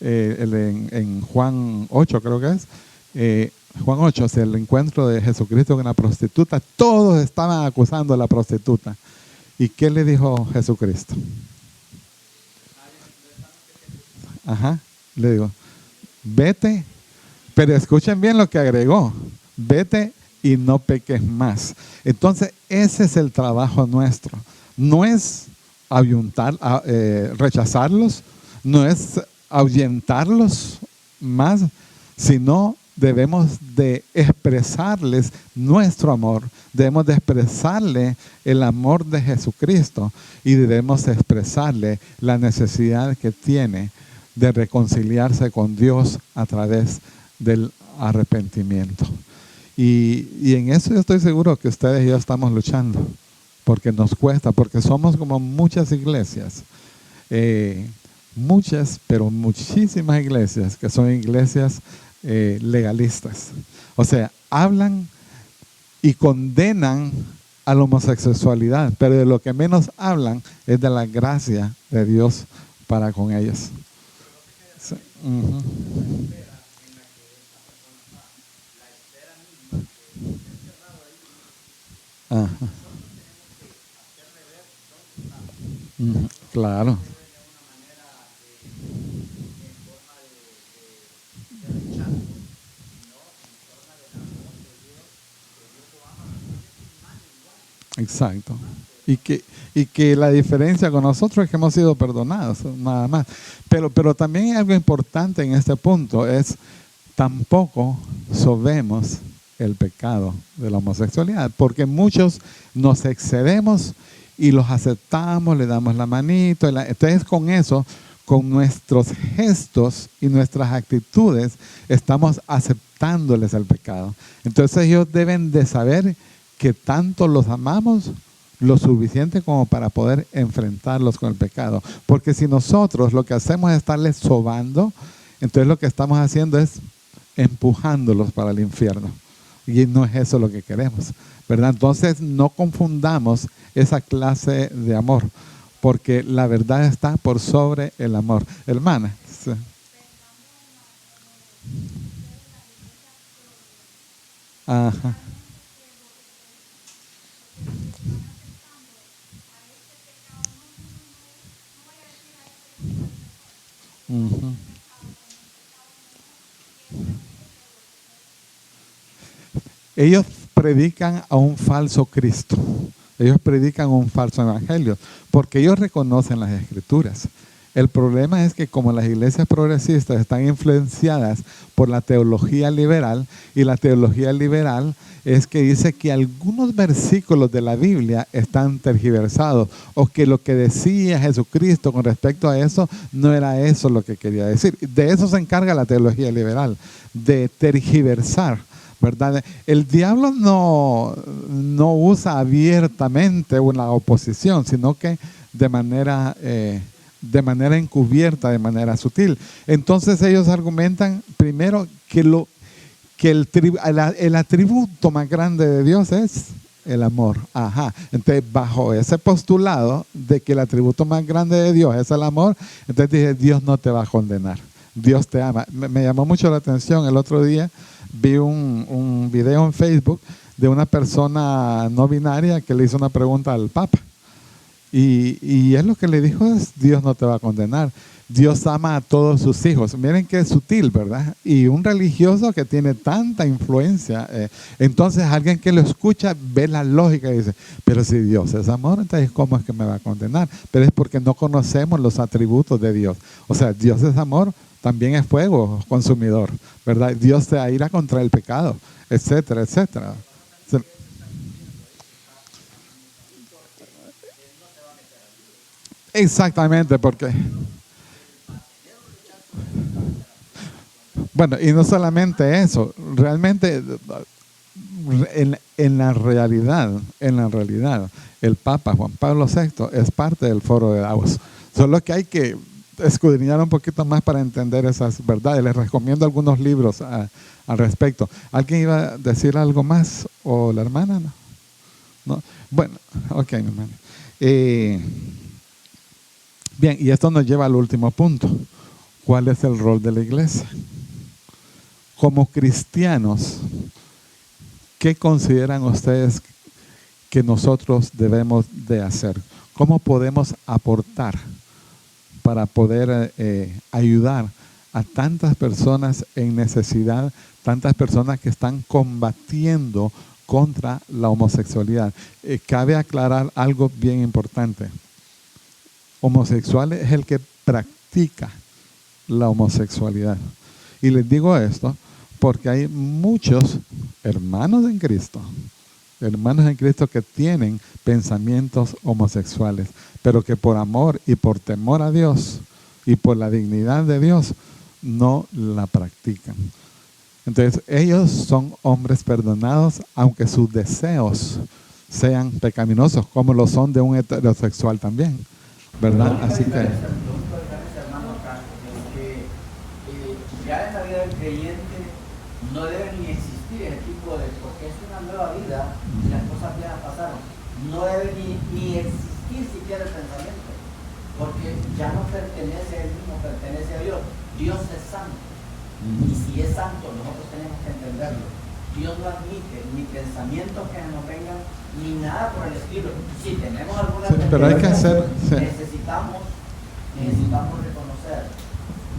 en Juan 8, creo que es? Juan 8, es el encuentro de Jesucristo con la prostituta. Todos estaban acusando a la prostituta. ¿Y qué le dijo Jesucristo? Ajá, le digo, vete, pero escuchen bien lo que agregó, vete y no peques más. Entonces, ese es el trabajo nuestro. No es rechazarlos, no es ahuyentarlos más, sino debemos de expresarles nuestro amor, debemos de expresarle el amor de Jesucristo y debemos expresarle la necesidad que tiene de reconciliarse con Dios a través del arrepentimiento. Y en eso yo estoy seguro que ustedes y yo estamos luchando, porque nos cuesta, porque somos como muchas iglesias, muchas, pero muchísimas iglesias que son iglesias legalistas. O sea, hablan y condenan a la homosexualidad, pero de lo que menos hablan es de la gracia de Dios para con ellos. Sí. Uh-huh. Ajá. Uh-huh. Claro. Exacto. Y que la diferencia con nosotros es que hemos sido perdonados, nada más. Pero también hay algo importante en este punto, es tampoco sobemos el pecado de la homosexualidad, porque muchos nos excedemos y los aceptamos, le damos la manito. Entonces con eso, con nuestros gestos y nuestras actitudes, estamos aceptándoles el pecado. Entonces ellos deben de saber que tanto los amamos lo suficiente como para poder enfrentarlos con el pecado. Porque si nosotros lo que hacemos es estarles sobando, entonces lo que estamos haciendo es empujándolos para el infierno. Y no es eso lo que queremos, ¿verdad? Entonces no confundamos esa clase de amor, porque la verdad está por sobre el amor. Hermana. Sí. Ajá. Uh-huh. Ellos predican a un falso Cristo. Ellos predican un falso evangelio, porque ellos reconocen las escrituras. El problema es que como las iglesias progresistas están influenciadas por la teología liberal, y la teología liberal es que dice que algunos versículos de la Biblia están tergiversados, o que lo que decía Jesucristo con respecto a eso no era eso lo que quería decir. De eso se encarga la teología liberal, de tergiversar, ¿verdad? El diablo no usa abiertamente una oposición, sino que de manera encubierta, de manera sutil. Entonces ellos argumentan primero que el atributo más grande de Dios es el amor. Ajá. Entonces, bajo ese postulado de que el atributo más grande de Dios es el amor, entonces dice, Dios no te va a condenar. Dios te ama. Me llamó mucho la atención. El otro día vi un video en Facebook de una persona no binaria que le hizo una pregunta al Papa. Y él lo que le dijo es, Dios no te va a condenar. Dios ama a todos sus hijos. Miren qué sutil, ¿verdad? Y un religioso que tiene tanta influencia, entonces alguien que lo escucha ve la lógica y dice, pero si Dios es amor, entonces ¿cómo es que me va a condenar? Pero es porque no conocemos los atributos de Dios. O sea, Dios es amor, también es fuego consumidor, ¿verdad? Dios se aira contra el pecado, etcétera, etcétera. Exactamente, porque... Bueno, y no solamente eso, realmente en la realidad, el Papa Juan Pablo VI es parte del Foro de Davos. Solo que hay que escudriñar un poquito más para entender esas verdades. Les recomiendo algunos libros al respecto. ¿Alguien iba a decir algo más? ¿O la hermana? ¿No? Bueno, ok, mi hermana. Bien, y esto nos lleva al último punto. ¿Cuál es el rol de la iglesia? Como cristianos, ¿qué consideran ustedes que nosotros debemos de hacer? ¿Cómo podemos aportar para poder ayudar a tantas personas en necesidad, tantas personas que están combatiendo contra la homosexualidad? Cabe aclarar algo bien importante. Homosexual es el que practica la homosexualidad. Y les digo esto porque hay muchos hermanos en Cristo que tienen pensamientos homosexuales, pero que por amor y por temor a Dios y por la dignidad de Dios no la practican. Entonces ellos son hombres perdonados, aunque sus deseos sean pecaminosos, como lo son de un heterosexual también, ¿verdad? Así que hermano, acá es que ya en la vida del creyente no debe ni existir ese tipo de, porque es una nueva vida y las cosas ya pasaron. No debe ni existir siquiera el pensamiento, porque ya no pertenece a él mismo, pertenece a Dios. Dios es santo. Y si es santo, nosotros tenemos que entenderlo. Dios no admite ni pensamientos que nos vengan, ni nada por el estilo. Si tenemos alguna pero hay que hacer, necesitamos reconocer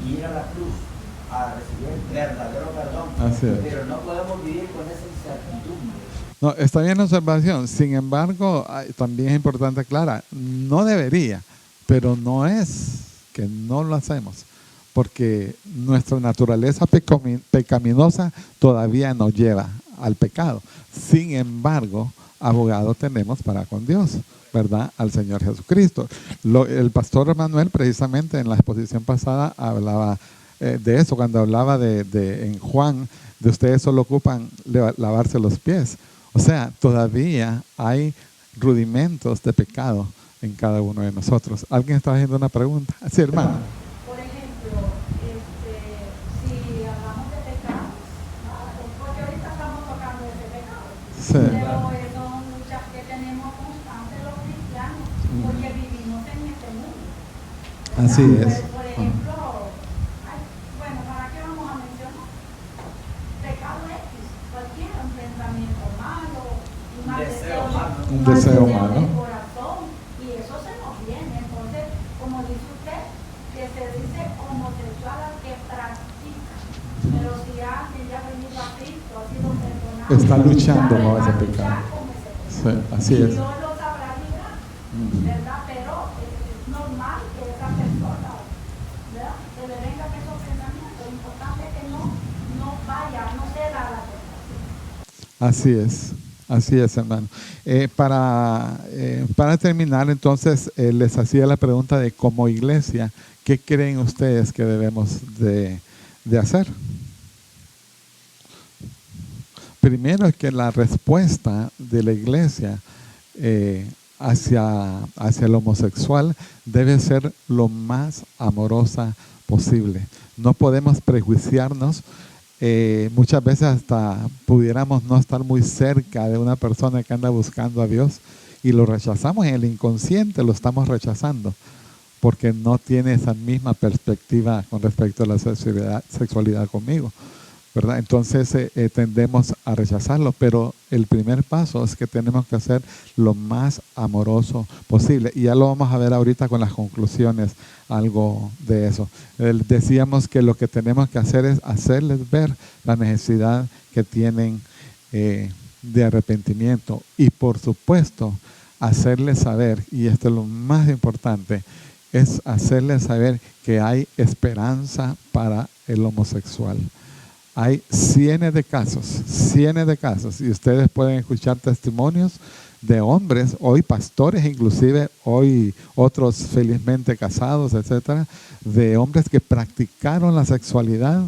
y ir a la cruz a recibir el verdadero perdón. Pero no podemos vivir con esa incertidumbre. No, está bien la observación. Sin embargo, también es importante aclarar, no debería, pero no es que no lo hacemos, porque nuestra naturaleza pecaminosa todavía nos lleva al pecado. Sin embargo, abogado tenemos para con Dios, ¿verdad? Al Señor Jesucristo. El pastor Manuel precisamente en la exposición pasada hablaba de eso, cuando hablaba en Juan, de ustedes solo ocupan lavarse los pies. O sea, todavía hay rudimentos de pecado en cada uno de nosotros. ¿Alguien está haciendo una pregunta? Sí, hermano. Por ejemplo, si hablamos de pecados, porque ahorita estamos tocando ese pecado, Sí. pero son luchas que tenemos constantes los cristianos, porque vivimos en este mundo, ¿verdad? Así es. Por ejemplo, bueno, ¿para qué vamos a mencionar? Pecado X, cualquiera, un pensamiento malo, un mal deseo malo del corazón, y eso se nos viene. Entonces, como dice usted, que se dice homosexual al que practica, pero si alguien ya ha venido a Cristo, ha sido perdonado, está luchando con ese luchar pecado. con ese pecado. Sí, así Y es. Dios lo sabrá librar, ¿verdad? Pero es normal que esa persona, ¿verdad?, que le vengan esos pensamientos. Lo importante es que no vaya, no ceda a la tentación. Así es, hermano. Para terminar, entonces, les hacía la pregunta de como iglesia, ¿qué creen ustedes que debemos de hacer? Primero es que la respuesta de la iglesia hacia el homosexual debe ser lo más amorosa posible. No podemos prejuiciarnos. Muchas veces hasta pudiéramos no estar muy cerca de una persona que anda buscando a Dios y lo rechazamos en el inconsciente, lo estamos rechazando porque no tiene esa misma perspectiva con respecto a la sexualidad conmigo, ¿verdad? Entonces tendemos a rechazarlo, pero el primer paso es que tenemos que hacer lo más amoroso posible. Y ya lo vamos a ver ahorita con las conclusiones, algo de eso. Decíamos que lo que tenemos que hacer es hacerles ver la necesidad que tienen de arrepentimiento. Y por supuesto, hacerles saber, y esto es lo más importante, es hacerles saber que hay esperanza para el homosexual. Hay cientos de casos, y ustedes pueden escuchar testimonios de hombres, hoy pastores inclusive, hoy otros felizmente casados, etcétera, de hombres que practicaron la sexualidad,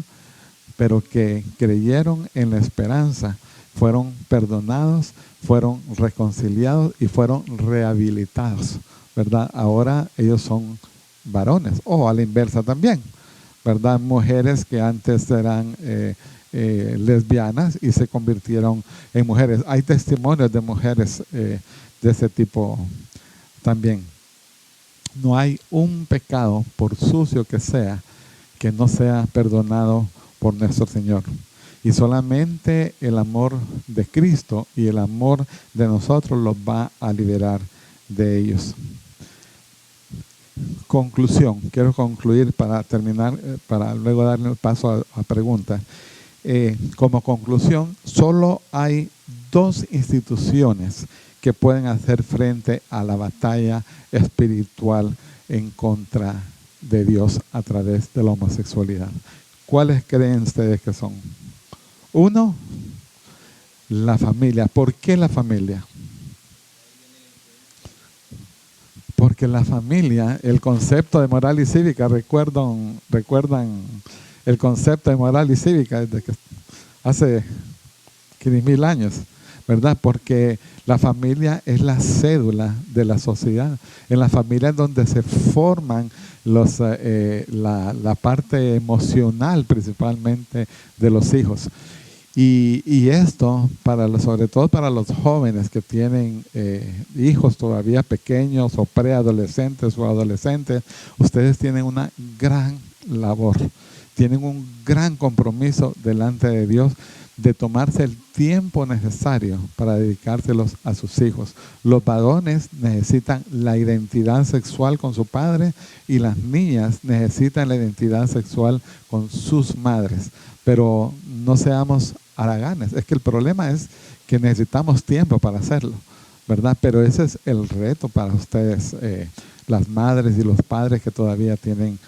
pero que creyeron en la esperanza, fueron perdonados, fueron reconciliados y fueron rehabilitados, ¿verdad? Ahora ellos son varones, o a la inversa también, ¿verdad? Mujeres que antes eran lesbianas y se convirtieron en mujeres. Hay testimonios de mujeres de ese tipo también. No hay un pecado, por sucio que no sea perdonado por nuestro Señor. Y solamente el amor de Cristo y el amor de nosotros los va a liberar de ellos. Conclusión. Quiero concluir para terminar, para luego darle el paso a preguntas. Como conclusión, solo hay 2 instituciones que pueden hacer frente a la batalla espiritual en contra de Dios a través de la homosexualidad. ¿Cuáles creen ustedes que son? 1, la familia. ¿Por qué la familia? Porque la familia, el concepto de moral y cívica, recuerdan el concepto de moral y cívica desde que hace 15,000 años, ¿verdad? Porque la familia es la cédula de la sociedad. En la familia es donde se forman la parte emocional principalmente de los hijos. Y esto, sobre todo para los jóvenes que tienen hijos todavía pequeños o preadolescentes o adolescentes, ustedes tienen una gran labor, tienen un gran compromiso delante de Dios de tomarse el tiempo necesario para dedicárselos a sus hijos. Los varones necesitan la identidad sexual con su padre y las niñas necesitan la identidad sexual con sus madres. Pero no seamos haraganes. Es que el problema es que necesitamos tiempo para hacerlo, ¿verdad? Pero ese es el reto para ustedes, las madres y los padres que todavía tienen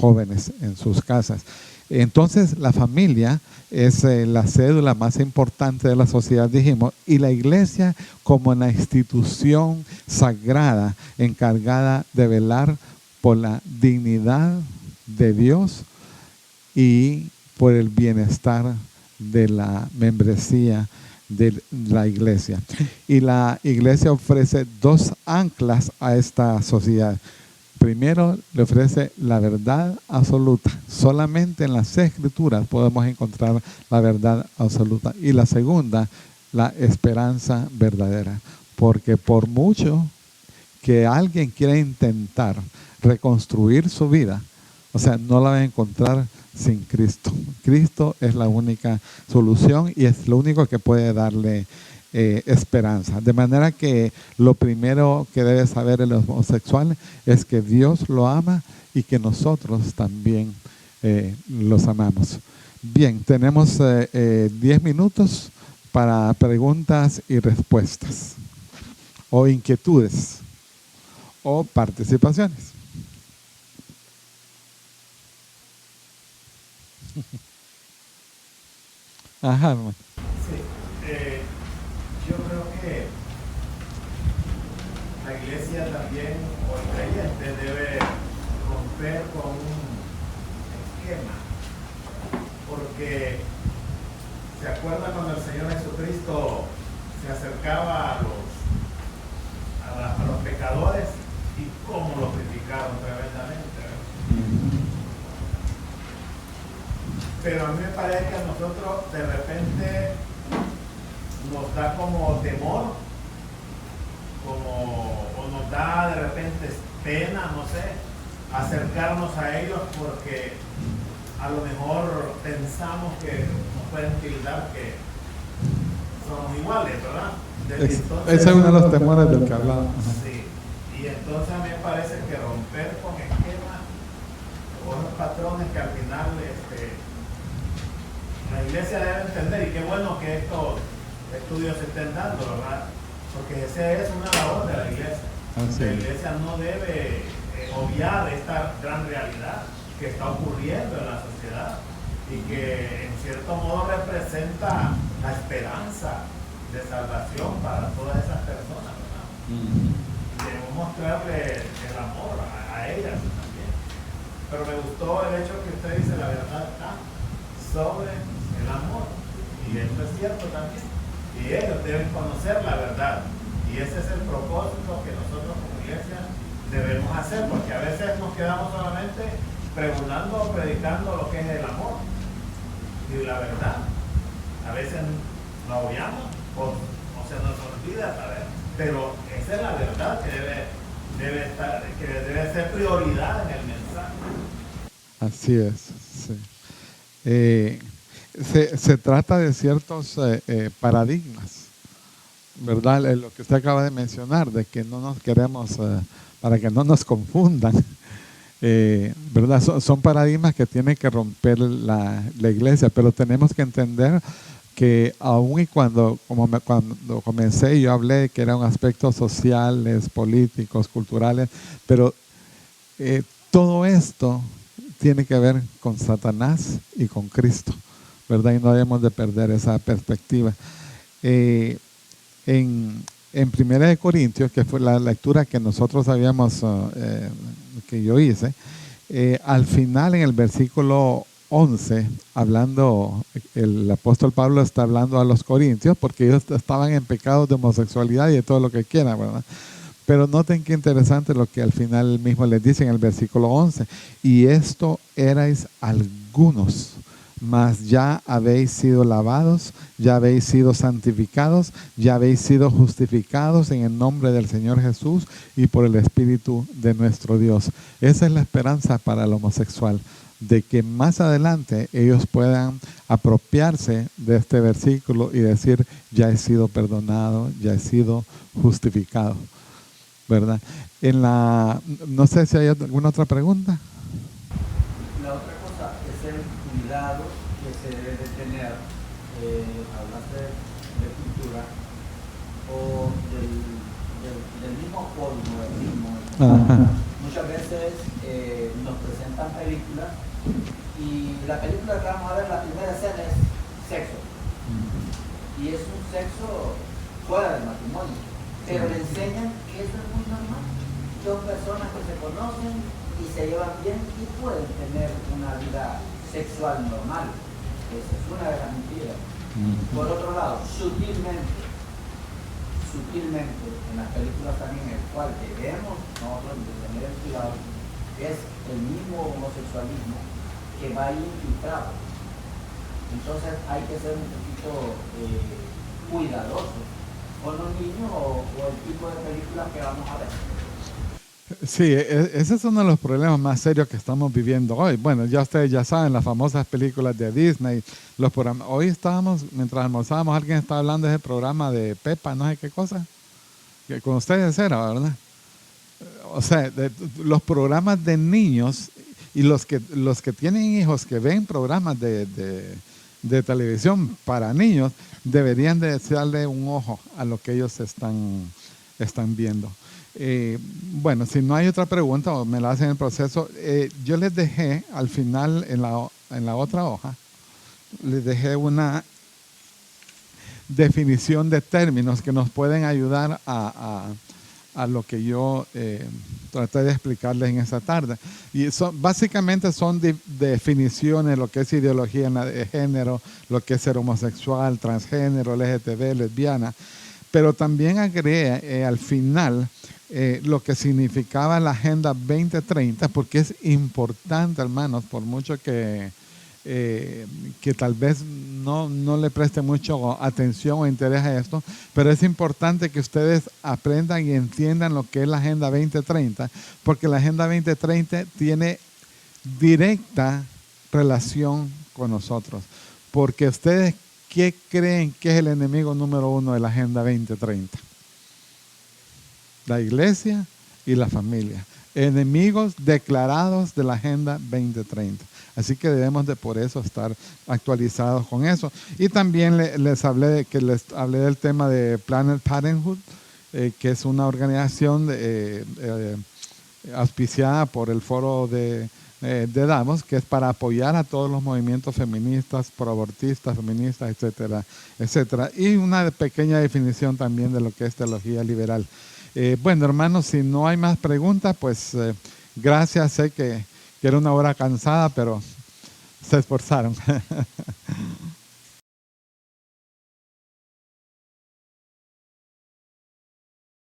jóvenes en sus casas. Entonces, la familia es la cédula más importante de la sociedad, dijimos, y la iglesia como la institución sagrada encargada de velar por la dignidad de Dios y por el bienestar de la membresía de la iglesia. Y la iglesia ofrece 2 anclas a esta sociedad. Primero, le ofrece la verdad absoluta. Solamente en las Escrituras podemos encontrar la verdad absoluta. Y la segunda, la esperanza verdadera. Porque por mucho que alguien quiera intentar reconstruir su vida, o sea, no la va a encontrar sin Cristo. Cristo es la única solución y es lo único que puede darle esperanza. De manera que lo primero que debe saber el homosexual es que Dios lo ama y que nosotros también los amamos. Bien, tenemos 10 minutos para preguntas y respuestas, o inquietudes, o participaciones. Ajá, hermano. Sí, yo creo que la iglesia también, o el creyente, debe romper con un esquema, porque ¿se acuerdan cuando el Señor Jesucristo se acercaba a los pecadores y cómo los criticaron tremendamente? Pero a mí me parece que a nosotros de repente nos da como temor, o nos da de repente pena, no sé, acercarnos a ellos porque a lo mejor pensamos que nos pueden tildar que somos iguales, ¿verdad? Entonces, ese es uno de los temores del que hablamos. Sí, y entonces a mí me parece que romper con esquemas o los patrones que al final la iglesia debe entender, y qué bueno que estos estudios se estén dando, ¿verdad? Porque esa es una labor de la iglesia. La iglesia no debe obviar esta gran realidad que está ocurriendo en la sociedad y que en cierto modo representa la esperanza de salvación para todas esas personas, ¿verdad? Debemos mostrarle el amor a ellas también. Pero me gustó el hecho que usted dice la verdad está sobre el amor, y esto es cierto también, y ellos deben conocer la verdad, y ese es el propósito que nosotros como iglesia debemos hacer, porque a veces nos quedamos solamente preguntando o predicando lo que es el amor y la verdad. A veces lo obviamos o se nos olvida saber, pero esa es la verdad que debe que debe ser prioridad en el mensaje. Así es, sí. Se trata de ciertos paradigmas, ¿verdad? Lo que usted acaba de mencionar, de que no nos queremos, para que no nos confundan, ¿verdad? Son paradigmas que tiene que romper la iglesia, pero tenemos que entender que aun y cuando comencé yo hablé que eran aspectos sociales, políticos, culturales, pero todo esto tiene que ver con Satanás y con Cristo, ¿verdad? Y no debemos de perder esa perspectiva. En 1 Corintios, que fue la lectura que nosotros habíamos, que yo hice, al final en el versículo 11, el apóstol Pablo está hablando a los corintios porque ellos estaban en pecados de homosexualidad y de todo lo que quieran, ¿verdad? Pero noten qué interesante lo que al final mismo les dice en el versículo 11. Y esto erais algunos, mas ya habéis sido lavados, ya habéis sido santificados, ya habéis sido justificados en el nombre del Señor Jesús y por el Espíritu de nuestro Dios. Esa es la esperanza para el homosexual, de que más adelante ellos puedan apropiarse de este versículo y decir, ya he sido perdonado, ya he sido justificado, ¿verdad? No sé si hay alguna otra pregunta. La otra cosa es el cuidado que se debe de tener, hablaste de cultura o del mismo pornoísmo. Muchas veces nos presentan películas y la película que vamos a ver, la primera escena es sexo. Y es un sexo fuera del matrimonio. Pero le enseñan que eso es muy normal. Dos personas que se conocen y se llevan bien y pueden tener una vida sexual normal. Esa es una de las mentiras. Por otro lado, sutilmente, en las películas también, el cual debemos nosotros de tener el cuidado, es el mismo homosexualismo que va infiltrado. Entonces hay que ser un poquito cuidadosos con los niños o el tipo de películas que vamos a ver. Sí, ese es uno de los problemas más serios que estamos viviendo hoy. Bueno, ya ustedes ya saben, las famosas películas de Disney, los programas. Hoy estábamos, mientras almorzábamos, alguien estaba hablando de ese programa de Peppa, no sé qué cosa, que con ustedes era, ¿verdad? O sea, los programas de niños y los que tienen hijos que ven programas de televisión para niños, deberían de darle un ojo a lo que ellos están viendo. Bueno, si no hay otra pregunta o me la hacen en el proceso, yo les dejé al final en la otra hoja, les dejé una definición de términos que nos pueden ayudar a lo que yo traté de explicarles en esta tarde. Y básicamente son definiciones, lo que es ideología de género, lo que es ser homosexual, transgénero, LGTB, lesbiana. Pero también agregué al final lo que significaba la Agenda 2030, porque es importante, hermanos, por mucho que tal vez no le preste mucho atención o interés a esto, pero es importante que ustedes aprendan y entiendan lo que es la Agenda 2030, porque la Agenda 2030 tiene directa relación con nosotros, porque ustedes, ¿qué creen que es el enemigo número uno de la Agenda 2030? La iglesia y la familia. Enemigos declarados de la Agenda 2030. Así que debemos de por eso estar actualizados con eso. Y también les hablé del tema de Planned Parenthood, que es una organización auspiciada por el Foro de Davos, que es para apoyar a todos los movimientos feministas, proabortistas, feministas, etcétera, etcétera. Y una pequeña definición también de lo que es teología liberal. Bueno, hermanos, si no hay más preguntas, pues gracias. Sé que era una hora cansada, pero se esforzaron.